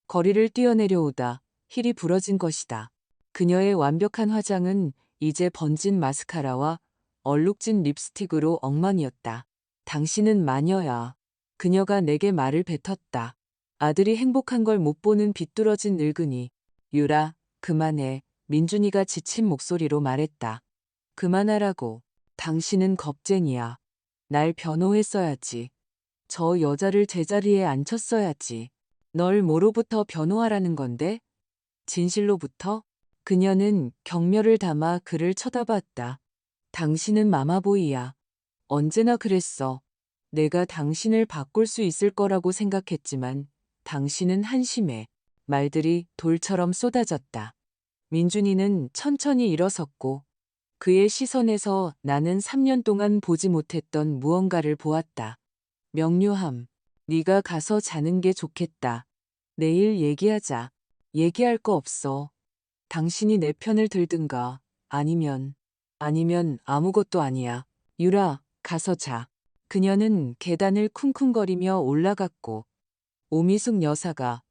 거리를 뛰어내려오다 힐이 부러진 것이다. 그녀의 완벽한 화장은 이제 번진 마스카라와 얼룩진 립스틱으로 엉망이었다. 당신은 마녀야. 그녀가 내게 말을 뱉었다. 아들이 행복한 걸 못 보는 비뚤어진 늙은이. 유라, 그만해. 민준이가 지친 목소리로 말했다. 그만하라고. 당신은 겁쟁이야. 날 변호했어야지. 저 여자를 제자리에 앉혔어야지. 널 뭐로부터 변호하라는 건데? 진실로부터? 그녀는 경멸을 담아 그를 쳐다봤다. 당신은 마마보이야. 언제나 그랬어. 내가 당신을 바꿀 수 있을 거라고 생각했지만 당신은 한심해. 말들이 돌처럼 쏟아졌다. 민준이는 천천히 일어섰고 그의 시선에서 나는 3년 동안 보지 못했던 무언가를 보았다. 명료함. 네가 가서 자는 게 좋겠다. 내일 얘기하자. 얘기할 거 없어. 당신이 내 편을 들든가 아니면 아무것도 아니야. 유라, 가서 자. 그녀는 계단을 쿵쿵거리며 올라갔고 오미숙 여사가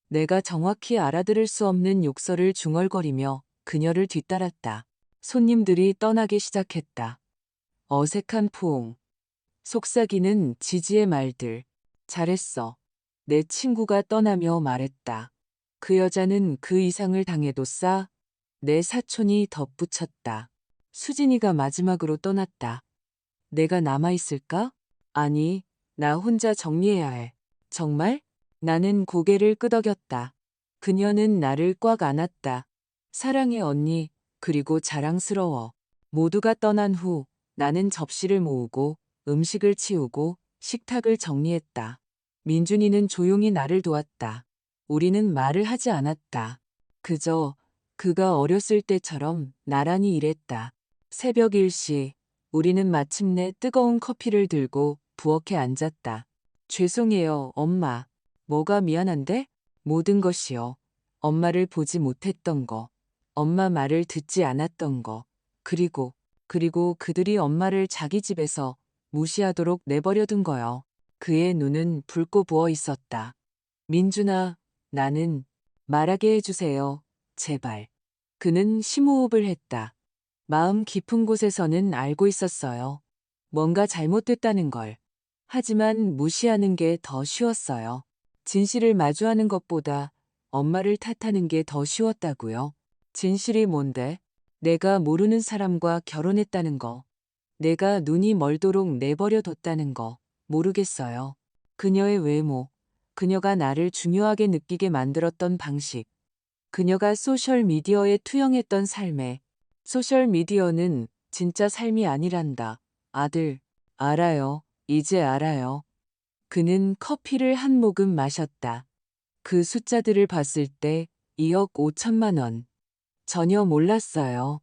내가 정확히 알아들을 수 없는 욕설을 중얼거리며 그녀를 뒤따랐다. 손님들이 떠나기 시작했다. 어색한 포옹. 속삭이는 지지의 말들. 잘했어. 내 친구가 떠나며 말했다. 그 여자는 그 이상을 당해도 내 사촌이 덧붙였다. 수진이가 마지막으로 떠났다. 내가 남아있을까? 아니, 나 혼자 정리해야 해. 정말? 나는 고개를 끄덕였다. 그녀는 나를 꽉 안았다. 사랑해 언니, 그리고 자랑스러워. 모두가 떠난 후 나는 접시를 모으고 음식을 치우고 식탁을 정리했다. 민준이는 조용히 나를 도왔다. 우리는 말을 하지 않았다. 그저 그가 어렸을 때처럼 나란히 일했다. 새벽 1시 우리는 마침내 뜨거운 커피를 들고 부엌에 앉았다. 죄송해요, 엄마. 뭐가 미안한데? 모든 것이요. 엄마를 보지 못했던 거. 엄마 말을 듣지 않았던 거. 그리고 그들이 엄마를 자기 집에서 무시하도록 내버려둔 거요. 그의 눈은 붉고 부어 있었다. 민준아, 나는 말하게 해주세요. 제발. 그는 심호흡을 했다. 마음 깊은 곳에서는 알고 있었어요. 뭔가 잘못됐다는 걸. 하지만 무시하는 게 더 쉬웠어요. 진실을 마주하는 것보다 엄마를 탓하는 게 더 쉬웠다고요. 진실이 뭔데? 내가 모르는 사람과 결혼했다는 거. 내가 눈이 멀도록 내버려뒀다는 거. 모르겠어요. 그녀의 외모. 그녀가 나를 중요하게 느끼게 만들었던 방식. 그녀가 소셜미디어에 투영했던 삶에 소셜미디어는 진짜 삶이 아니란다. 아들, 알아요. 이제 알아요. 그는 커피를 한 모금 마셨다. 그 숫자들을 봤을 때 2억 5천만 원. 전혀 몰랐어요.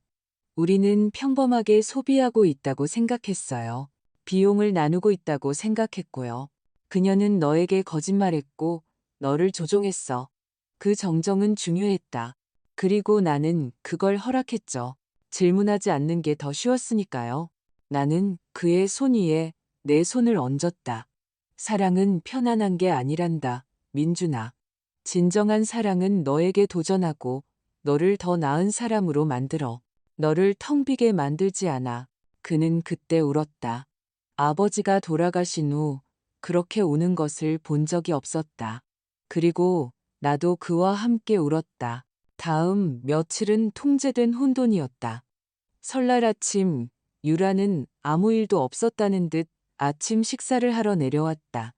우리는 평범하게 소비하고 있다고 생각했어요. 비용을 나누고 있다고 생각했고요. 그녀는 너에게 거짓말했고 너를 조종했어. 그 정정은 중요했다. 그리고 나는 그걸 허락했죠. 질문하지 않는 게 더 쉬웠으니까요. 나는 그의 손 위에 내 손을 얹었다. 사랑은 편안한 게 아니란다, 민준아. 진정한 사랑은 너에게 도전하고 너를 더 나은 사람으로 만들어. 너를 텅 비게 만들지 않아. 그는 그때 울었다. 아버지가 돌아가신 후 그렇게 우는 것을 본 적이 없었다. 그리고 나도 그와 함께 울었다. 다음 며칠은 통제된 혼돈이었다. 설날 아침, 유라는 아무 일도 없었다는 듯 아침 식사를 하러 내려왔다.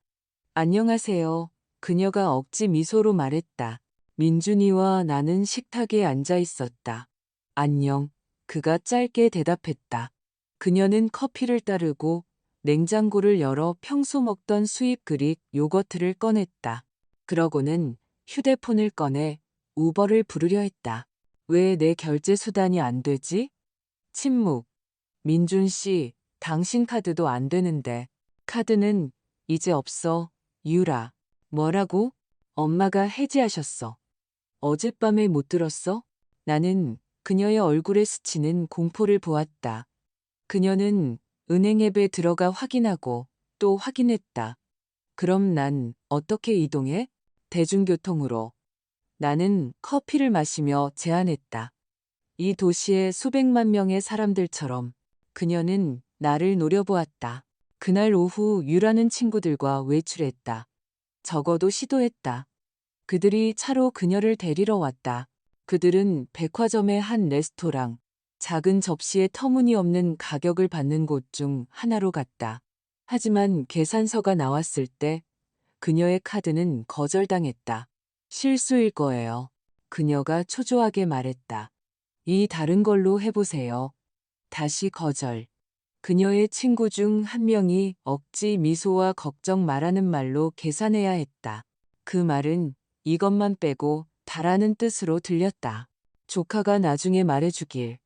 안녕하세요. 그녀가 억지 미소로 말했다. 민준이와 나는 식탁에 앉아 있었다. 안녕. 그가 짧게 대답했다. 그녀는 커피를 따르고 냉장고를 열어 평소 먹던 수입 그릭 요거트를 꺼냈다. 그러고는 휴대폰을 꺼내 우버를 부르려 했다. 왜 내 결제 수단이 안 되지? 침묵. 민준 씨, 당신 카드도 안 되는데. 카드는 이제 없어. 유라. 뭐라고? 엄마가 해지하셨어. 어젯밤에 못 들었어? 나는 그녀의 얼굴에 스치는 공포를 보았다. 그녀는 은행 앱에 들어가 확인하고 또 확인했다. 그럼 난 어떻게 이동해? 대중교통으로. 나는 커피를 마시며 제안했다. 이 도시의 수백만 명의 사람들처럼 그녀는 나를 노려보았다. 그날 오후 유라는 친구들과 외출했다. 적어도 시도했다. 그들이 차로 그녀를 데리러 왔다. 그들은 백화점의 한 레스토랑, 작은 접시에 터무니없는 가격을 받는 곳 중 하나로 갔다. 하지만 계산서가 나왔을 때 그녀의 카드는 거절당했다. 실수일 거예요. 그녀가 초조하게 말했다. 이 다른 걸로 해보세요. 다시 거절. 그녀의 친구 중 한 명이 억지 미소와 걱정 말하는 말로 계산해야 했다. 그 말은 이것만 빼고 다라는 뜻으로 들렸다. 조카가 나중에 말해주길.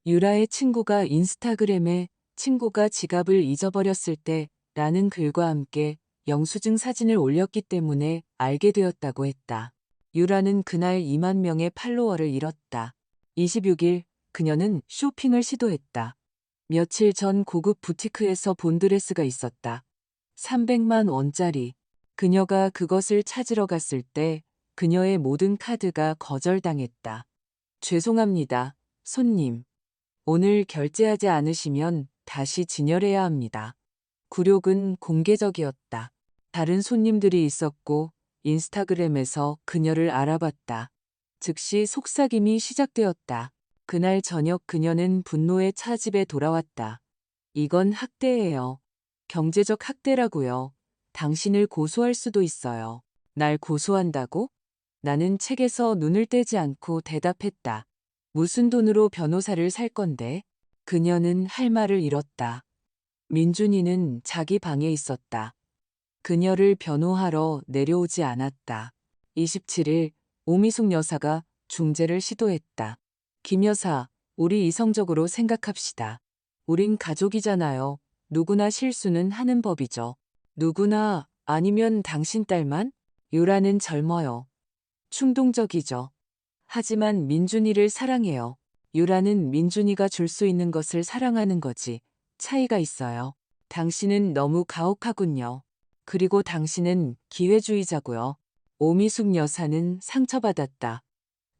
유라의 친구가 인스타그램에 친구가 지갑을 잊어버렸을 때 라는 글과 함께 영수증 사진을 올렸기 때문에 알게 되었다고 했다. 유라는 그날 2만 명의 팔로워를 잃었다. 26일 그녀는 쇼핑을 시도했다. 며칠 전 고급 부티크에서 본 드레스가 있었다. 300만 원짜리. 그녀가 그것을 찾으러 갔을 때 그녀의 모든 카드가 거절당했다. 죄송합니다, 손님. 오늘 결제하지 않으시면 다시 진열해야 합니다. 굴욕은 공개적이었다. 다른 손님들이 있었고 인스타그램에서 그녀를 알아봤다. 즉시 속삭임이 시작되었다. 그날 저녁 그녀는 분노에 차 집에 돌아왔다. 이건 학대예요. 경제적 학대라고요. 당신을 고소할 수도 있어요. 날 고소한다고? 나는 책에서 눈을 떼지 않고 대답했다. 무슨 돈으로 변호사를 살 건데? 그녀는 할 말을 잃었다. 민준이는 자기 방에 있었다. 그녀를 변호하러 내려오지 않았다. 27일 오미숙 여사가 중재를 시도했다. 김 여사, 우리 이성적으로 생각합시다. 우린 가족이잖아요. 누구나 실수는 하는 법이죠. 누구나 아니면 당신 딸만? 유라는 젊어요. 충동적이죠. 하지만 민준이를 사랑해요. 유라는 민준이가 줄 수 있는 것을 사랑하는 거지. 차이가 있어요. 당신은 너무 가혹하군요. 그리고 당신은 기회주의자고요. 오미숙 여사는 상처받았다.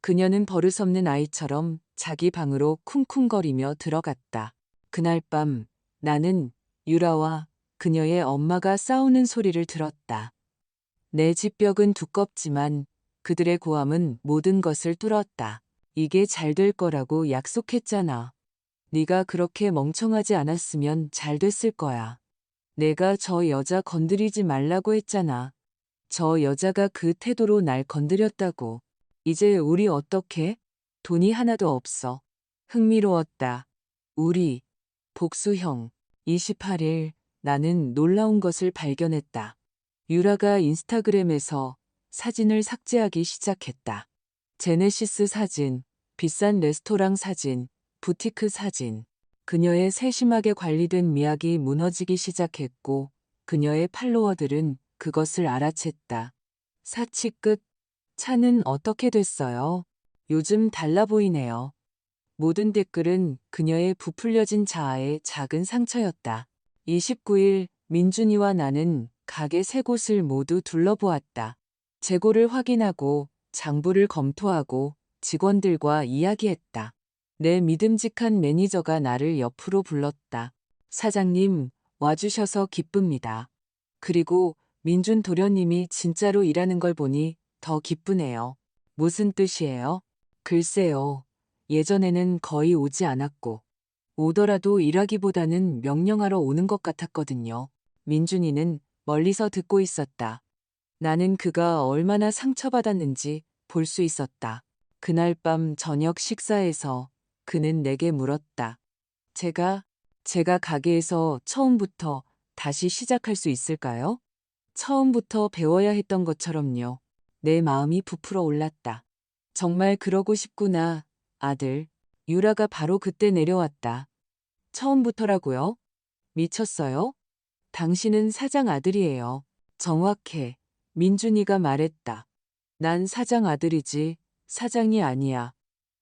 그녀는 버릇없는 아이처럼 자기 방으로 쿵쿵거리며 들어갔다. 그날 밤 나는 유라와 그녀의 엄마가 싸우는 소리를 들었다. 내 집벽은 두껍지만 그들의 고함은 모든 것을 뚫었다. 이게 잘 될 거라고 약속했잖아. 네가 그렇게 멍청하지 않았으면 잘 됐을 거야. 내가 저 여자 건드리지 말라고 했잖아. 저 여자가 그 태도로 날 건드렸다고. 이제 우리 어떡해? 돈이 하나도 없어. 흥미로웠다. 우리, 복수형. 28일 나는 놀라운 것을 발견했다. 유라가 인스타그램에서 사진을 삭제하기 시작했다. 제네시스 사진, 비싼 레스토랑 사진, 부티크 사진. 그녀의 세심하게 관리된 미학이 무너지기 시작했고 그녀의 팔로워들은 그것을 알아챘다. 사치 끝. 차는 어떻게 됐어요? 요즘 달라 보이네요. 모든 댓글은 그녀의 부풀려진 자아의 작은 상처였다. 29일 민준이와 나는 가게 세 곳을 모두 둘러보았다. 재고를 확인하고 장부를 검토하고 직원들과 이야기했다. 내 믿음직한 매니저가 나를 옆으로 불렀다. 사장님, 와주셔서 기쁩니다. 그리고 민준 도련님이 진짜로 일하는 걸 보니 더 기쁘네요. 무슨 뜻이에요? 글쎄요. 예전에는 거의 오지 않았고, 오더라도 일하기보다는 명령하러 오는 것 같았거든요. 민준이는 멀리서 듣고 있었다. 나는 그가 얼마나 상처받았는지 볼 수 있었다. 그날 밤 저녁 식사에서 그는 내게 물었다. 제가 가게에서 처음부터 다시 시작할 수 있을까요? 처음부터 배워야 했던 것처럼요. 내 마음이 부풀어 올랐다. 정말 그러고 싶구나, 아들. 유라가 바로 그때 내려왔다. 처음부터라고요? 미쳤어요? 당신은 사장 아들이에요. 정확해. 민준이가 말했다. 난 사장 아들이지, 사장이 아니야.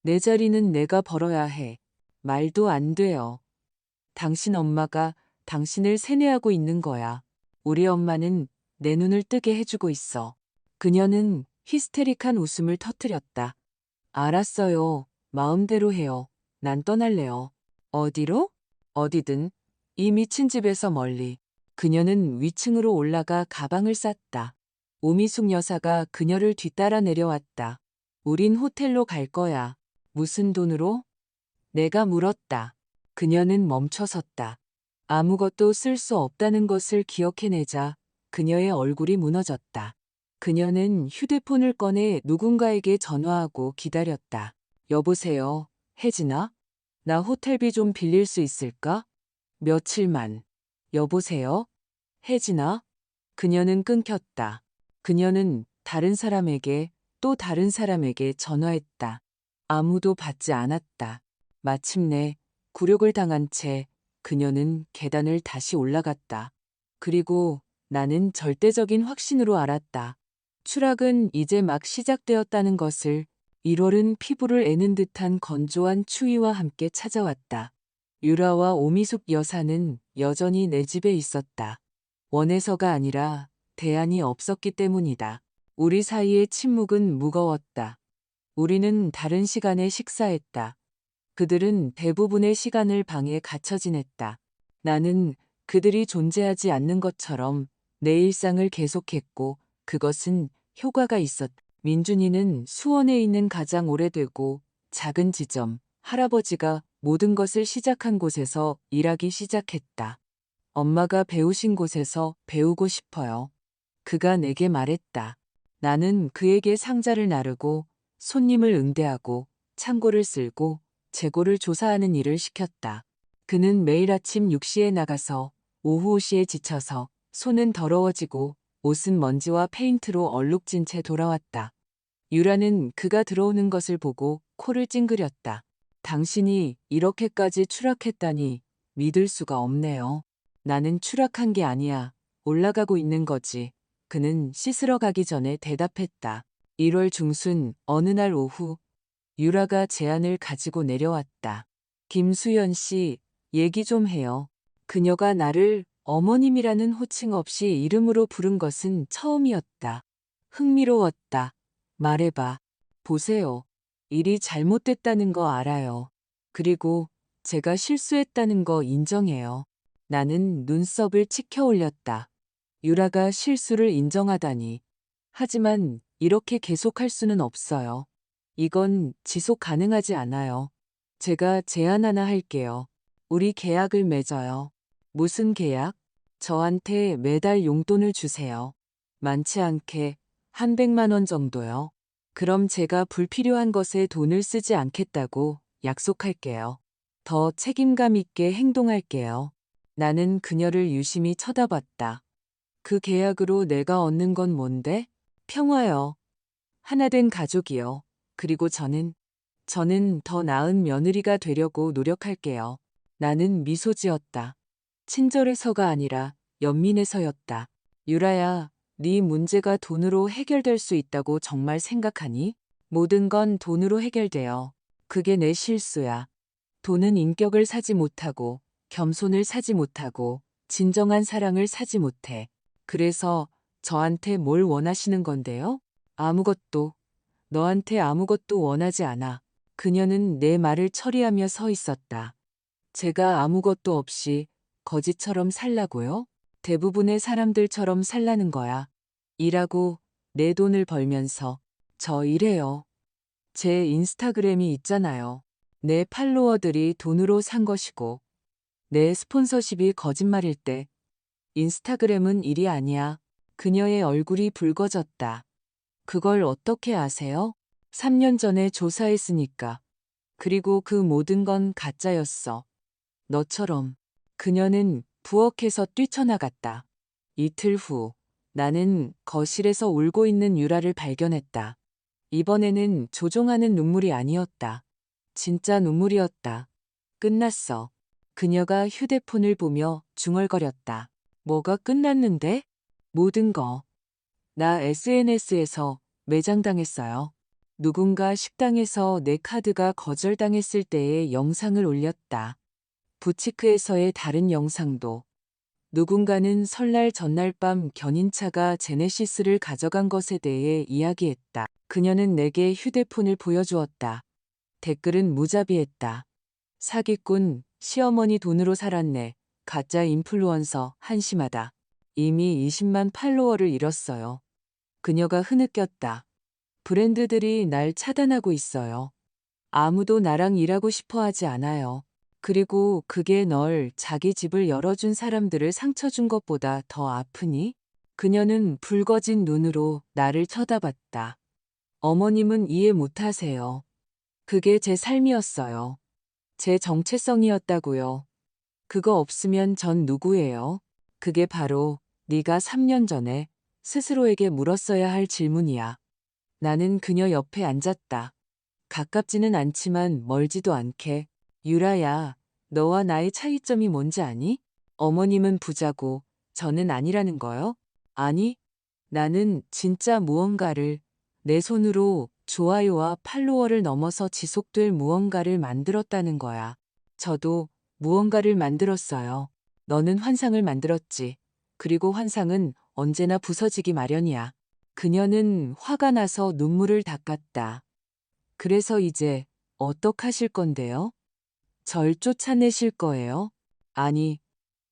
내 자리는 내가 벌어야 해. 말도 안 돼요. 당신 엄마가 당신을 세뇌하고 있는 거야. 우리 엄마는 내 눈을 뜨게 해주고 있어. 그녀는 히스테릭한 웃음을 터뜨렸다. 알았어요. 마음대로 해요. 난 떠날래요. 어디로? 어디든. 이 미친 집에서 멀리. 그녀는 위층으로 올라가 가방을 쌌다. 오미숙 여사가 그녀를 뒤따라 내려왔다. 우린 호텔로 갈 거야. 무슨 돈으로? 내가 물었다. 그녀는 멈춰섰다. 아무것도 쓸 수 없다는 것을 기억해내자 그녀의 얼굴이 무너졌다. 그녀는 휴대폰을 꺼내 누군가에게 전화하고 기다렸다. 여보세요, 혜진아? 나 호텔비 좀 빌릴 수 있을까? 며칠만. 여보세요? 혜진아? 그녀는 끊겼다. 그녀는 다른 사람에게 또 다른 사람에게 전화했다. 아무도 받지 않았다. 마침내 굴욕을 당한 채 그녀는 계단을 다시 올라갔다. 그리고 나는 절대적인 확신으로 알았다. 추락은 이제 막 시작되었다는 것을 1월은 피부를 애는 듯한 건조한 추위와 함께 찾아왔다. 유라와 오미숙 여사는 여전히 내 집에 있었다. 원해서가 아니라 대안이 없었기 때문이다. 우리 사이의 침묵은 무거웠다. 우리는 다른 시간에 식사했다. 그들은 대부분의 시간을 방에 갇혀 지냈다. 나는 그들이 존재하지 않는 것처럼 내 일상을 계속했고 그것은 효과가 있었다. 민준이는 수원에 있는 가장 오래되고 작은 지점, 할아버지가 모든 것을 시작한 곳에서 일하기 시작했다. 엄마가 배우신 곳에서 배우고 싶어요. 그가 내게 말했다. 나는 그에게 상자를 나르고 손님을 응대하고 창고를 쓸고 재고를 조사하는 일을 시켰다. 그는 매일 아침 6시에 나가서 오후 5시에 지쳐서 손은 더러워지고 옷은 먼지와 페인트로 얼룩진 채 돌아왔다. 유라는 그가 들어오는 것을 보고 코를 찡그렸다. 당신이 이렇게까지 추락했다니 믿을 수가 없네요. 나는 추락한 게 아니야. 올라가고 있는 거지. 그는 씻으러 가기 전에 대답했다. 1월 중순 어느 날 오후 유라가 제안을 가지고 내려왔다. 김수연 씨, 얘기 좀 해요. 그녀가 나를 어머님이라는 호칭 없이 이름으로 부른 것은 처음이었다. 흥미로웠다. 말해봐. 보세요. 일이 잘못됐다는 거 알아요. 그리고 제가 실수했다는 거 인정해요. 나는 눈썹을 치켜 올렸다. 유라가 실수를 인정하다니. 하지만 이렇게 계속할 수는 없어요. 이건 지속 가능하지 않아요. 제가 제안 하나 할게요. 우리 계약을 맺어요. 무슨 계약? 저한테 매달 용돈을 주세요. 많지 않게 한 100만 원 정도요. 그럼 제가 불필요한 것에 돈을 쓰지 않겠다고 약속할게요. 더 책임감 있게 행동할게요. 나는 그녀를 유심히 쳐다봤다. 그 계약으로 내가 얻는 건 뭔데? 평화요. 하나된 가족이요. 그리고 저는 저는 더 나은 며느리가 되려고 노력할게요. 나는 미소 지었다. 친절해서가 아니라 연민해서였다. 유라야, 네 문제가 돈으로 해결될 수 있다고 정말 생각하니? 모든 건 돈으로 해결돼요. 그게 내 실수야. 돈은 인격을 사지 못하고, 겸손을 사지 못하고, 진정한 사랑을 사지 못해. 그래서 저한테 뭘 원하시는 건데요? 아무것도. 너한테 아무것도 원하지 않아. 그녀는 내 말을 처리하며 서 있었다. 제가 아무것도 없이 거지처럼 살라고요? 대부분의 사람들처럼 살라는 거야. 일하고 내 돈을 벌면서 저 일해요. 제 인스타그램이 있잖아요. 내 팔로워들이 돈으로 산 것이고 내 스폰서십이 거짓말일 때 인스타그램은 일이 아니야. 그녀의 얼굴이 붉어졌다. 그걸 어떻게 아세요? 3년 전에 조사했으니까. 그리고 그 모든 건 가짜였어. 너처럼. 그녀는 부엌에서 뛰쳐나갔다. 이틀 후, 나는 거실에서 울고 있는 유라를 발견했다. 이번에는 조종하는 눈물이 아니었다. 진짜 눈물이었다. 끝났어. 그녀가 휴대폰을 보며 중얼거렸다. 뭐가 끝났는데? 모든 거. 나 SNS에서 매장당했어요. 누군가 식당에서 내 카드가 거절당했을 때의 영상을 올렸다. 부치크에서의 다른 영상도. 누군가는 설날 전날 밤 견인차가 제네시스를 가져간 것에 대해 이야기했다. 그녀는 내게 휴대폰을 보여주었다. 댓글은 무자비했다. 사기꾼, 시어머니 돈으로 살았네. 가짜 인플루언서, 한심하다. 이미 20만 팔로워를 잃었어요. 그녀가 흐느꼈다. 브랜드들이 날 차단하고 있어요. 아무도 나랑 일하고 싶어 하지 않아요. 그리고 그게 널 자기 집을 열어준 사람들을 상처 준 것보다 더 아프니? 그녀는 붉어진 눈으로 나를 쳐다봤다. 어머님은 이해 못하세요. 그게 제 삶이었어요. 제 정체성이었다고요. 그거 없으면 전 누구예요? 그게 바로 네가 3년 전에 스스로에게 물었어야 할 질문이야. 나는 그녀 옆에 앉았다. 가깝지는 않지만 멀지도 않게. 유라야, 너와 나의 차이점이 뭔지 아니? 어머님은 부자고 저는 아니라는 거요? 아니, 나는 진짜 무언가를 내 손으로 좋아요와 팔로워를 넘어서 지속될 무언가를 만들었다는 거야. 저도 무언가를 만들었어요. 너는 환상을 만들었지. 그리고 환상은 언제나 부서지기 마련이야. 그녀는 화가 나서 눈물을 닦았다. 그래서 이제 어떡하실 건데요? 절 쫓아내실 거예요? 아니,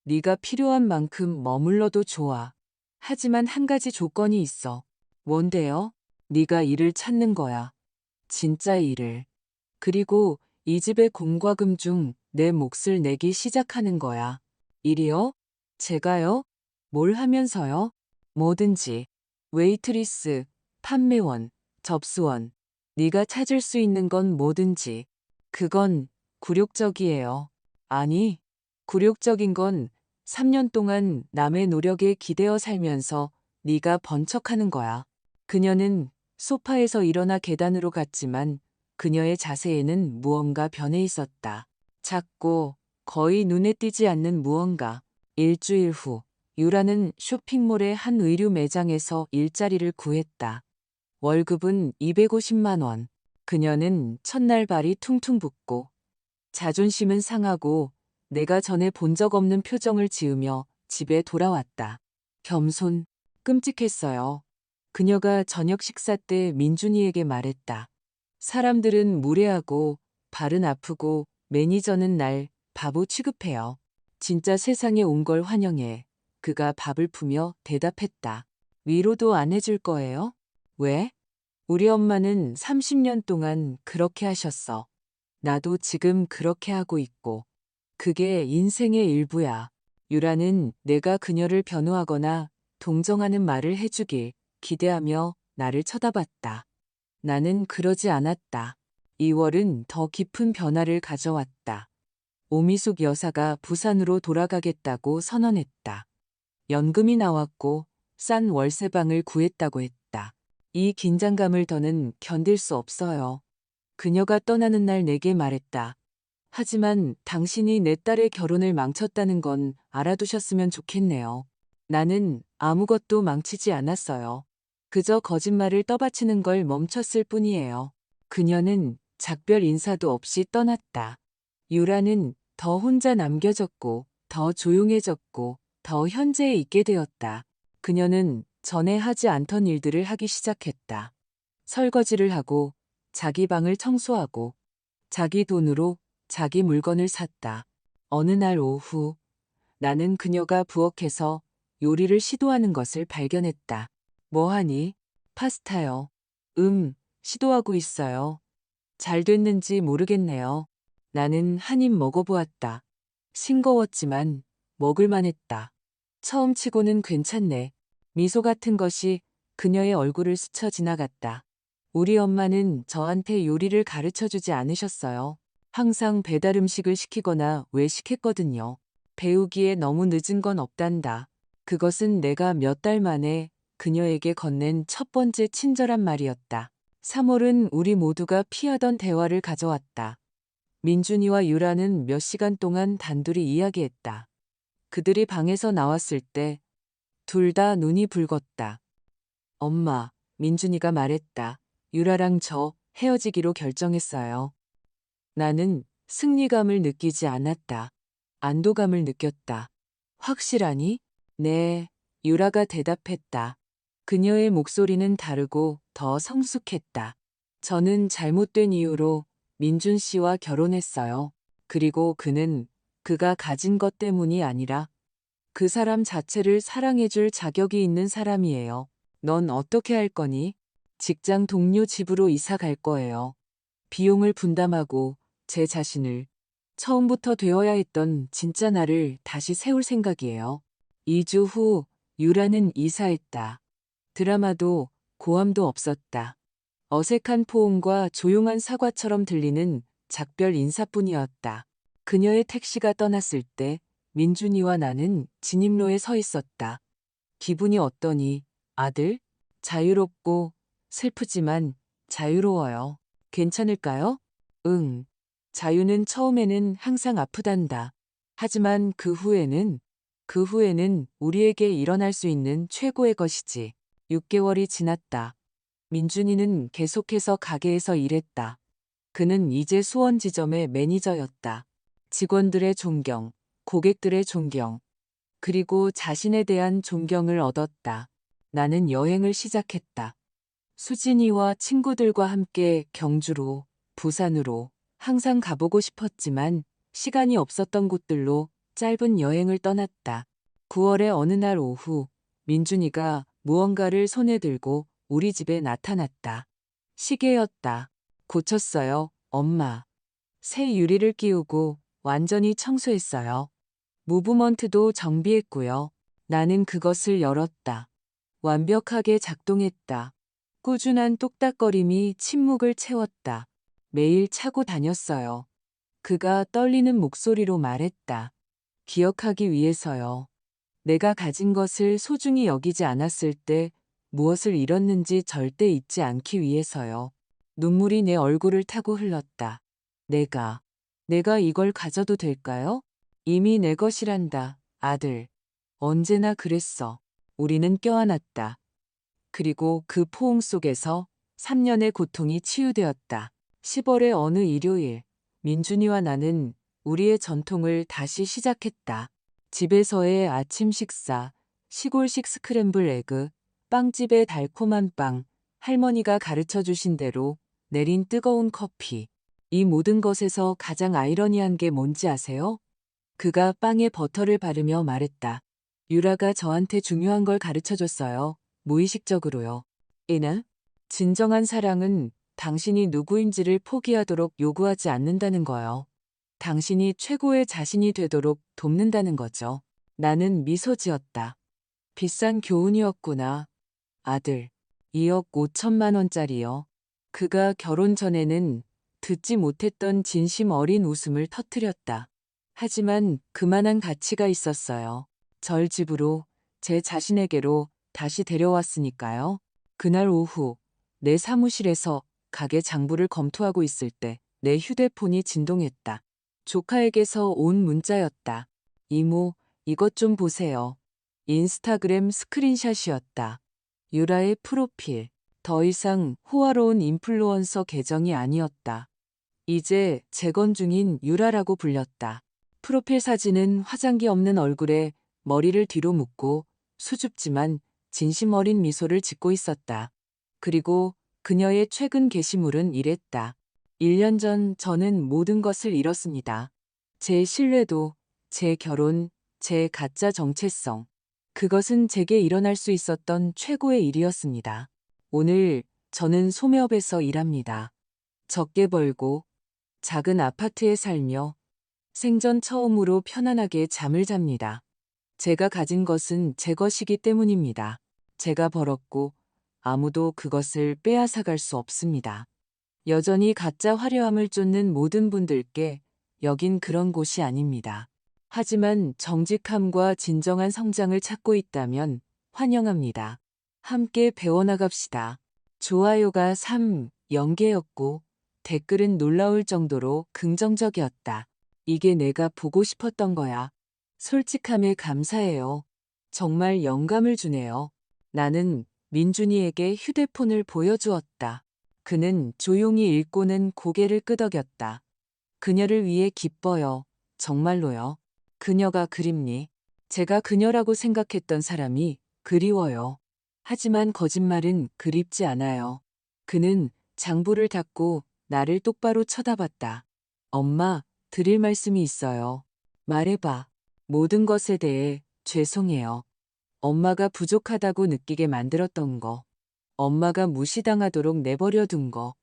네가 필요한 만큼 머물러도 좋아. 하지만 한 가지 조건이 있어. 뭔데요? 네가 일을 찾는 거야. 진짜 일을. 그리고 이 집의 공과금 중 내 몫을 내기 시작하는 거야. 일이요? 제가요? 뭘 하면서요? 뭐든지. 웨이트리스, 판매원, 접수원. 네가 찾을 수 있는 건 뭐든지. 그건 굴욕적이에요. 아니, 굴욕적인 건 3년 동안 남의 노력에 기대어 살면서 네가 번쩍하는 거야. 그녀는 소파에서 일어나 계단으로 갔지만 그녀의 자세에는 무언가 변해 있었다. 작고 거의 눈에 띄지 않는 무언가. 일주일 후, 유라는 쇼핑몰의 한 의류 매장에서 일자리를 구했다. 월급은 250만 원. 그녀는 첫날 발이 퉁퉁 붓고 자존심은 상하고 내가 전에 본 적 없는 표정을 지으며 집에 돌아왔다. 겸손, 끔찍했어요. 그녀가 저녁 식사 때 민준이에게 말했다. 사람들은 무례하고 발은 아프고 매니저는 날 바보 취급해요. 진짜 세상에 온 걸 환영해. 그가 밥을 푸며 대답했다. 위로도 안 해줄 거예요? 왜? 우리 엄마는 30년 동안 그렇게 하셨어. 나도 지금 그렇게 하고 있고. 그게 인생의 일부야. 유라는 내가 그녀를 변호하거나 동정하는 말을 해주길 기대하며 나를 쳐다봤다. 나는 그러지 않았다. 2월은 더 깊은 변화를 가져왔다. 오미숙 여사가 부산으로 돌아가겠다고 선언했다. 연금이 나왔고 싼 월세방을 구했다고 했다. 이 긴장감을 더는 견딜 수 없어요. 그녀가 떠나는 날 내게 말했다. 하지만 당신이 내 딸의 결혼을 망쳤다는 건 알아두셨으면 좋겠네요. 나는 아무것도 망치지 않았어요. 그저 거짓말을 떠받치는 걸 멈췄을 뿐이에요. 그녀는 작별 인사도 없이 떠났다. 유라는 더 혼자 남겨졌고, 더 조용해졌고, 더 현재에 있게 되었다. 그녀는 전에 하지 않던 일들을 하기 시작했다. 설거지를 하고, 자기 방을 청소하고, 자기 돈으로 자기 물건을 샀다. 어느 날 오후, 나는 그녀가 부엌에서 요리를 시도하는 것을 발견했다. 뭐 하니? 파스타요. 시도하고 있어요. 잘 됐는지 모르겠네요. 나는 한 입 먹어보았다. 싱거웠지만 먹을만했다. 처음 치고는 괜찮네. 미소 같은 것이 그녀의 얼굴을 스쳐 지나갔다. 우리 엄마는 저한테 요리를 가르쳐 주지 않으셨어요. 항상 배달 음식을 시키거나 외식했거든요. 배우기에 너무 늦은 건 없단다. 그것은 내가 몇 달 만에 그녀에게 건넨 첫 번째 친절한 말이었다. 3월은 우리 모두가 피하던 대화를 가져왔다. 민준이와 유라는 몇 시간 동안 단둘이 이야기했다. 그들이 방에서 나왔을 때 둘 다 눈이 붉었다. 엄마, 민준이가 말했다. 유라랑 저 헤어지기로 결정했어요. 나는 승리감을 느끼지 않았다. 안도감을 느꼈다. 확실하니? 네, 유라가 대답했다. 그녀의 목소리는 다르고 더 성숙했다. 저는 잘못된 이유로 민준 씨와 결혼했어요. 그리고 그는 그가 가진 것 때문이 아니라 그 사람 자체를 사랑해줄 자격이 있는 사람이에요. 넌 어떻게 할 거니? 직장 동료 집으로 이사 갈 거예요. 비용을 분담하고 제 자신을 처음부터 되어야 했던 진짜 나를 다시 세울 생각이에요. 2주 후 유라는 이사했다. 드라마도 고함도 없었다. 어색한 포옹과 조용한 사과처럼 들리는 작별 인사뿐이었다. 그녀의 택시가 떠났을 때 민준이와 나는 진입로에 서 있었다. 기분이 어떠니, 아들? 자유롭고 슬프지만 자유로워요. 괜찮을까요? 응. 자유는 처음에는 항상 아프단다. 하지만 그 후에는 우리에게 일어날 수 있는 최고의 것이지. 6개월이 지났다. 민준이는 계속해서 가게에서 일했다. 그는 이제 수원 지점의 매니저였다. 직원들의 존경, 고객들의 존경, 그리고 자신에 대한 존경을 얻었다. 나는 여행을 시작했다. 수진이와 친구들과 함께 경주로, 부산으로 항상 가보고 싶었지만 시간이 없었던 곳들로 짧은 여행을 떠났다. 9월의 어느 날 오후, 민준이가 무언가를 손에 들고 우리 집에 나타났다. 시계였다. 고쳤어요, 엄마. 새 유리를 끼우고 완전히 청소했어요. 무브먼트도 정비했고요. 나는 그것을 열었다. 완벽하게 작동했다. 꾸준한 똑딱거림이 침묵을 채웠다. 매일 차고 다녔어요. 그가 떨리는 목소리로 말했다. 기억하기 위해서요. 내가 가진 것을 소중히 여기지 않았을 때 무엇을 잃었는지 절대 잊지 않기 위해서요. 눈물이 내 얼굴을 타고 흘렀다. 내가 이걸 가져도 될까요? 이미 내 것이란다, 아들. 언제나 그랬어. 우리는 껴안았다. 그리고 그 포옹 속에서 3년의 고통이 치유되었다. 10월의 어느 일요일, 민준이와 나는 우리의 전통을 다시 시작했다. 집에서의 아침 식사, 시골식 스크램블 에그, 빵집의 달콤한 빵, 할머니가 가르쳐 주신 대로 내린 뜨거운 커피. 이 모든 것에서 가장 아이러니한 게 뭔지 아세요? 그가 빵에 버터를 바르며 말했다. 유라가 저한테 중요한 걸 가르쳐 줬어요. 무의식적으로요. 이나? 진정한 사랑은 당신이 누구인지를 포기하도록 요구하지 않는다는 거요. 당신이 최고의 자신이 되도록 돕는다는 거죠. 나는 미소 지었다. 비싼 교훈이었구나. 아들, 2억 5천만 원짜리요. 그가 결혼 전에는 듣지 못했던 진심 어린 웃음을 터뜨렸다. 하지만 그만한 가치가 있었어요. 절 집으로, 제 자신에게로 다시 데려왔으니까요. 그날 오후 내 사무실에서 가게 장부를 검토하고 있을 때 내 휴대폰이 진동했다. 조카에게서 온 문자였다. 이모, 이것 좀 보세요. 인스타그램 스크린샷이었다. 유라의 프로필. 더 이상 호화로운 인플루언서 계정이 아니었다. 이제 재건 중인 유라라고 불렸다. 프로필 사진은 화장기 없는 얼굴에 머리를 뒤로 묶고 수줍지만 진심 어린 미소를 짓고 있었다. 그리고 그녀의 최근 게시물은 이랬다. 1년 전 저는 모든 것을 잃었습니다. 제 신뢰도, 제 결혼, 제 가짜 정체성. 그것은 제게 일어날 수 있었던 최고의 일이었습니다. 오늘 저는 소매업에서 일합니다. 적게 벌고 작은 아파트에 살며 생전 처음으로 편안하게 잠을 잡니다. 제가 가진 것은 제 것이기 때문입니다. 제가 벌었고 아무도 그것을 빼앗아갈 수 없습니다. 여전히 가짜 화려함을 쫓는 모든 분들께 여긴 그런 곳이 아닙니다. 하지만 정직함과 진정한 성장을 찾고 있다면 환영합니다. 함께 배워나갑시다. 좋아요가 0개였고 댓글은 놀라울 정도로 긍정적이었다. 이게 내가 보고 싶었던 거야. 솔직함에 감사해요. 정말 영감을 주네요. 나는 민준이에게 휴대폰을 보여주었다. 그는 조용히 읽고는 고개를 끄덕였다. 그녀를 위해 기뻐요. 정말로요. 그녀가 그립니? 제가 그녀라고 생각했던 사람이 그리워요. 하지만 거짓말은 그립지 않아요. 그는 장부를 닫고 나를 똑바로 쳐다봤다. 엄마, 드릴 말씀이 있어요. 말해봐. 모든 것에 대해 죄송해요. 엄마가 부족하다고 느끼게 만들었던 거. 엄마가 무시당하도록 내버려 둔 거.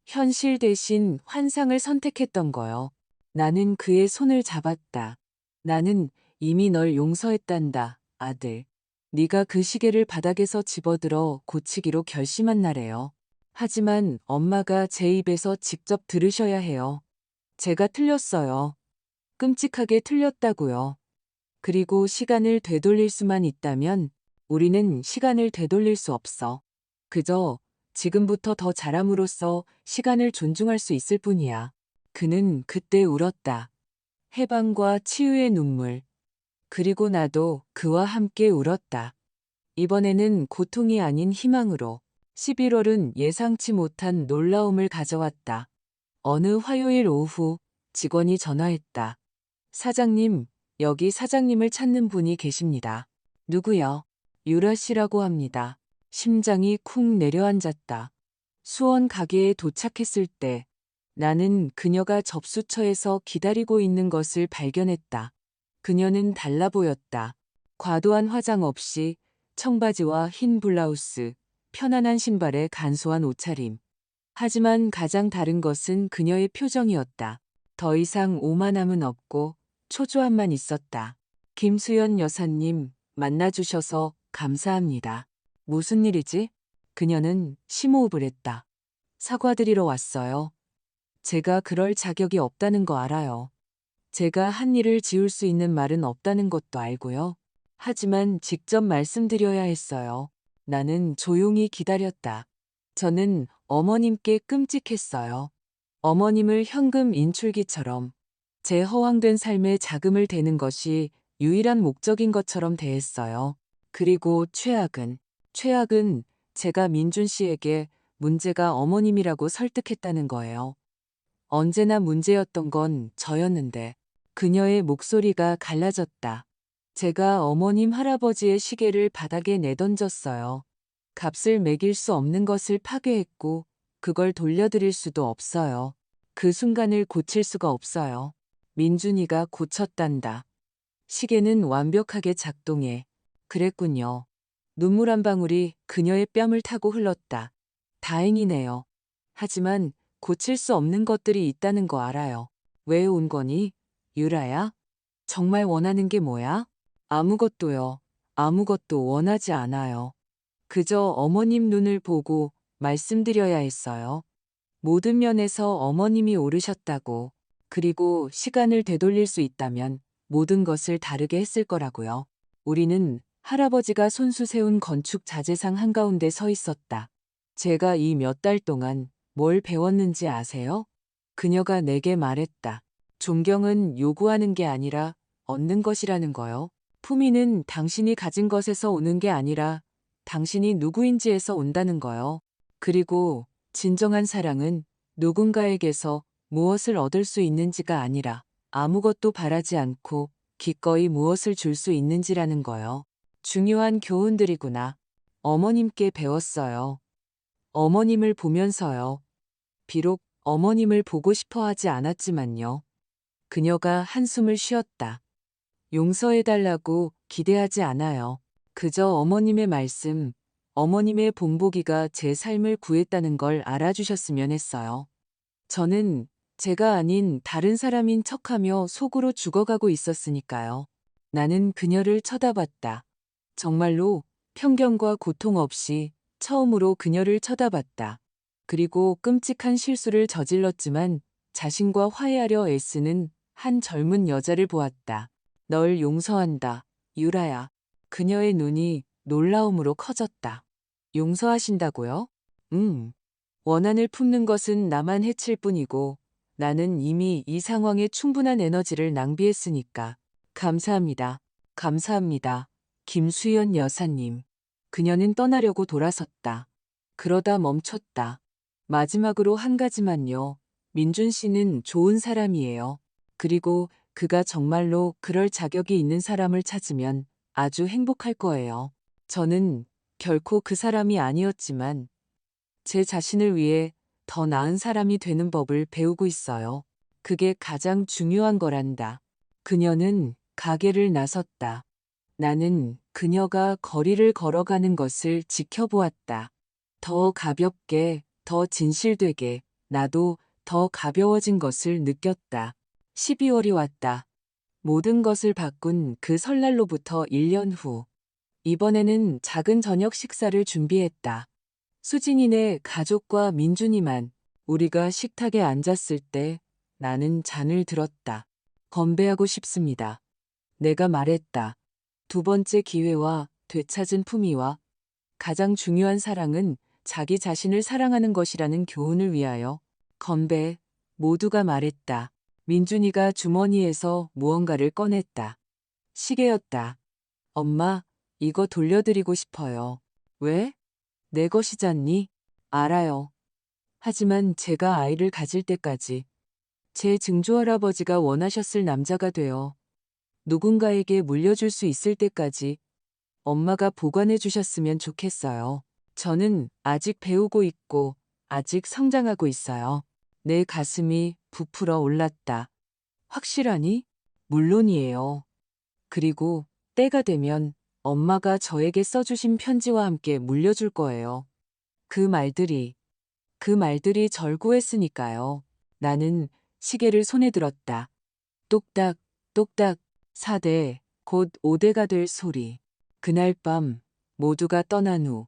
현실 대신 환상을 선택했던 거요. 나는 그의 손을 잡았다. 나는 이미 널 용서했단다, 아들. 네가 그 시계를 바닥에서 집어들어 고치기로 결심한 날에요. 하지만 엄마가 제 입에서 직접 들으셔야 해요. 제가 틀렸어요. 끔찍하게 틀렸다고요. 그리고 시간을 되돌릴 수만 있다면 우리는 시간을 되돌릴 수 없어. 그저 지금부터 더 잘함으로써 시간을 존중할 수 있을 뿐이야. 그는 그때 울었다. 해방과 치유의 눈물. 그리고 나도 그와 함께 울었다. 이번에는 고통이 아닌 희망으로. 11월은 예상치 못한 놀라움을 가져왔다. 어느 화요일 오후 직원이 전화했다. 사장님, 여기 사장님을 찾는 분이 계십니다. 누구요? 유라 씨라고 합니다. 심장이 쿵 내려앉았다. 수원 가게에 도착했을 때 나는 그녀가 접수처에서 기다리고 있는 것을 발견했다. 그녀는 달라 보였다. 과도한 화장 없이 청바지와 흰 블라우스, 편안한 신발에 간소한 옷차림. 하지만 가장 다른 것은 그녀의 표정이었다. 더 이상 오만함은 없고 초조함만 있었다. 김수연 여사님, 만나주셔서 감사합니다. 무슨 일이지? 그녀는 심호흡을 했다. 사과드리러 왔어요. 제가 그럴 자격이 없다는 거 알아요. 제가 한 일을 지울 수 있는 말은 없다는 것도 알고요. 하지만 직접 말씀드려야 했어요. 나는 조용히 기다렸다. 저는 어머님께 끔찍했어요. 어머님을 현금 인출기처럼 제 허황된 삶에 자금을 대는 것이 유일한 목적인 것처럼 대했어요. 그리고 최악은 제가 민준 씨에게 문제가 어머님이라고 설득했다는 거예요. 언제나 문제였던 건 저였는데 그녀의 목소리가 갈라졌다. 제가 어머님 할아버지의 시계를 바닥에 내던졌어요. 값을 매길 수 없는 것을 파괴했고 그걸 돌려드릴 수도 없어요. 그 순간을 고칠 수가 없어요. 민준이가 고쳤단다. 시계는 완벽하게 작동해. 그랬군요. 눈물 한 방울이 그녀의 뺨을 타고 흘렀다. 다행이네요. 하지만 고칠 수 없는 것들이 있다는 거 알아요. 왜 온 거니? 유라야? 정말 원하는 게 뭐야? 아무것도요. 아무것도 원하지 않아요. 그저 어머님 눈을 보고 말씀드려야 했어요. 모든 면에서 어머님이 오르셨다고. 그리고 시간을 되돌릴 수 있다면 모든 것을 다르게 했을 거라고요. 우리는 할아버지가 손수 세운 건축 자재상 한가운데 서 있었다. 제가 이 몇 달 동안 뭘 배웠는지 아세요? 그녀가 내게 말했다. 존경은 요구하는 게 아니라 얻는 것이라는 거요. 품위는 당신이 가진 것에서 오는 게 아니라 당신이 누구인지에서 온다는 거요. 그리고 진정한 사랑은 누군가에게서 무엇을 얻을 수 있는지가 아니라 아무것도 바라지 않고 기꺼이 무엇을 줄 수 있는지라는 거요. 중요한 교훈들이구나. 어머님께 배웠어요. 어머님을 보면서요. 비록 어머님을 보고 싶어 하지 않았지만요. 그녀가 한숨을 쉬었다. 용서해달라고 기대하지 않아요. 그저 어머님의 말씀, 어머님의 본보기가 제 삶을 구했다는 걸 알아주셨으면 했어요. 저는 제가 아닌 다른 사람인 척하며 속으로 죽어가고 있었으니까요. 나는 그녀를 쳐다봤다. 정말로 편견과 고통 없이 처음으로 그녀를 쳐다봤다. 그리고 끔찍한 실수를 저질렀지만 자신과 화해하려 애쓰는 한 젊은 여자를 보았다. 널 용서한다, 유라야. 그녀의 눈이 놀라움으로 커졌다. 용서하신다고요? 원한을 품는 것은 나만 해칠 뿐이고 나는 이미 이 상황에 충분한 에너지를 낭비했으니까. 감사합니다. 감사합니다. 김수연 여사님. 그녀는 떠나려고 돌아섰다. 그러다 멈췄다. 마지막으로 한 가지만요. 민준 씨는 좋은 사람이에요. 그리고 그가 정말로 그럴 자격이 있는 사람을 찾으면 아주 행복할 거예요. 저는 결코 그 사람이 아니었지만 제 자신을 위해 더 나은 사람이 되는 법을 배우고 있어요. 그게 가장 중요한 거란다. 그녀는 가게를 나섰다. 나는 그녀가 거리를 걸어가는 것을 지켜보았다. 더 가볍게, 더 진실되게, 나도 더 가벼워진 것을 느꼈다. 12월이 왔다. 모든 것을 바꾼 그 설날로부터 1년 후. 이번에는 작은 저녁 식사를 준비했다. 수진이네 가족과 민준이만. 우리가 식탁에 앉았을 때 나는 잔을 들었다. 건배하고 싶습니다. 내가 말했다. 두 번째 기회와 되찾은 품위와 가장 중요한 사랑은 자기 자신을 사랑하는 것이라는 교훈을 위하여. 건배. 모두가 말했다. 민준이가 주머니에서 무언가를 꺼냈다. 시계였다. 엄마, 이거 돌려드리고 싶어요. 왜? 내 것이잖니? 알아요. 하지만 제가 아이를 가질 때까지 제 증조할아버지가 원하셨을 남자가 되어 누군가에게 물려줄 수 있을 때까지 엄마가 보관해 주셨으면 좋겠어요. 저는 아직 배우고 있고 아직 성장하고 있어요. 내 가슴이 부풀어 올랐다. 확실하니? 물론이에요. 그리고 때가 되면 엄마가 저에게 써주신 편지와 함께 물려줄 거예요. 그 말들이 절구했으니까요. 나는 시계를 손에 들었다. 똑딱, 똑딱, 4대, 곧 5대가 될 소리. 그날 밤 모두가 떠난 후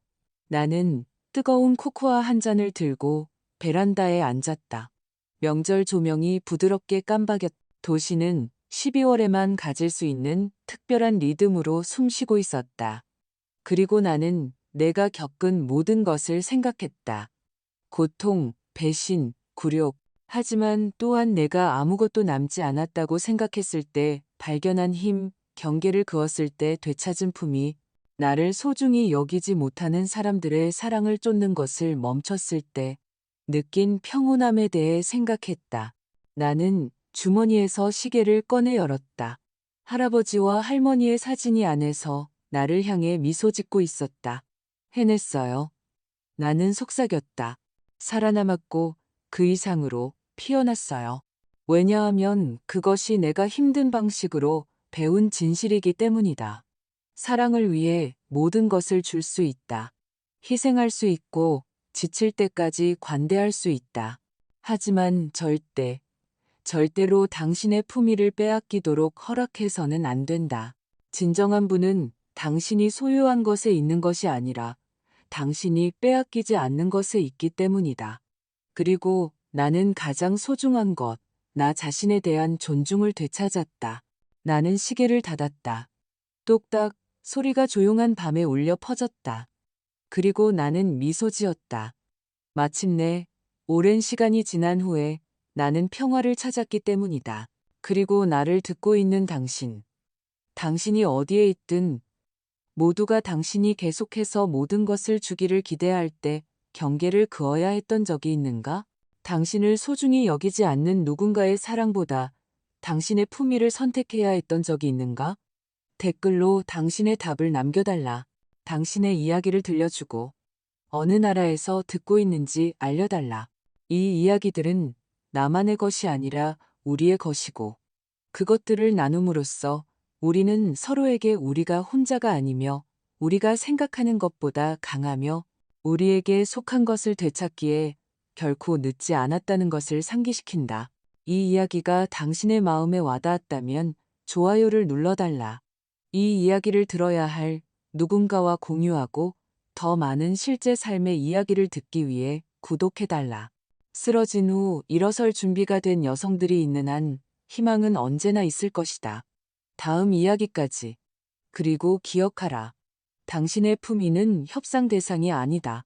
나는 뜨거운 코코아 한 잔을 들고 베란다에 앉았다. 명절 조명이 부드럽게 깜박였. 도시는 12월에만 가질 수 있는 특별한 리듬으로 숨쉬고 있었다. 그리고 나는 내가 겪은 모든 것을 생각했다. 고통, 배신, 굴욕. 하지만 또한 내가 아무것도 남지 않았다고 생각했을 때 발견한 힘, 경계를 그었을 때 되찾은 품이, 나를 소중히 여기지 못하는 사람들의 사랑을 쫓는 것을 멈췄을 때 느낀 평온함에 대해 생각했다. 나는 주머니에서 시계를 꺼내 열었다. 할아버지와 할머니의 사진이 안에서 나를 향해 미소 짓고 있었다. 해냈어요. 나는 속삭였다. 살아남았고 그 이상으로 피어났어요. 왜냐하면 그것이 내가 힘든 방식으로 배운 진실이기 때문이다. 사랑을 위해 모든 것을 줄 수 있다. 희생할 수 있고 지칠 때까지 관대할 수 있다. 하지만 절대로 당신의 품위를 빼앗기도록 허락해서는 안 된다. 진정한 분은 당신이 소유한 것에 있는 것이 아니라 당신이 빼앗기지 않는 것에 있기 때문이다. 그리고 나는 가장 소중한 것, 나 자신에 대한 존중을 되찾았다. 나는 시계를 닫았다. 똑딱 소리가 조용한 밤에 울려 퍼졌다. 그리고 나는 미소 지었다. 마침내 오랜 시간이 지난 후에 나는 평화를 찾았기 때문이다. 그리고 나를 듣고 있는 당신. 당신이 어디에 있든 모두가 당신이 계속해서 모든 것을 주기를 기대할 때 경계를 그어야 했던 적이 있는가? 당신을 소중히 여기지 않는 누군가의 사랑보다 당신의 품위를 선택해야 했던 적이 있는가? 댓글로 당신의 답을 남겨달라. 당신의 이야기를 들려주고 어느 나라에서 듣고 있는지 알려달라. 이 이야기들은 나만의 것이 아니라 우리의 것이고 그것들을 나눔으로써 우리는 서로에게 우리가 혼자가 아니며 우리가 생각하는 것보다 강하며 우리에게 속한 것을 되찾기에 결코 늦지 않았다는 것을 상기시킨다. 이 이야기가 당신의 마음에 와닿았다면 좋아요를 눌러달라. 이 이야기를 들어야 할 누군가와 공유하고 더 많은 실제 삶의 이야기를 듣기 위해 구독해달라. 쓰러진 후 일어설 준비가 된 여성들이 있는 한 희망은 언제나 있을 것이다. 다음 이야기까지. 그리고 기억하라. 당신의 품위는 협상 대상이 아니다.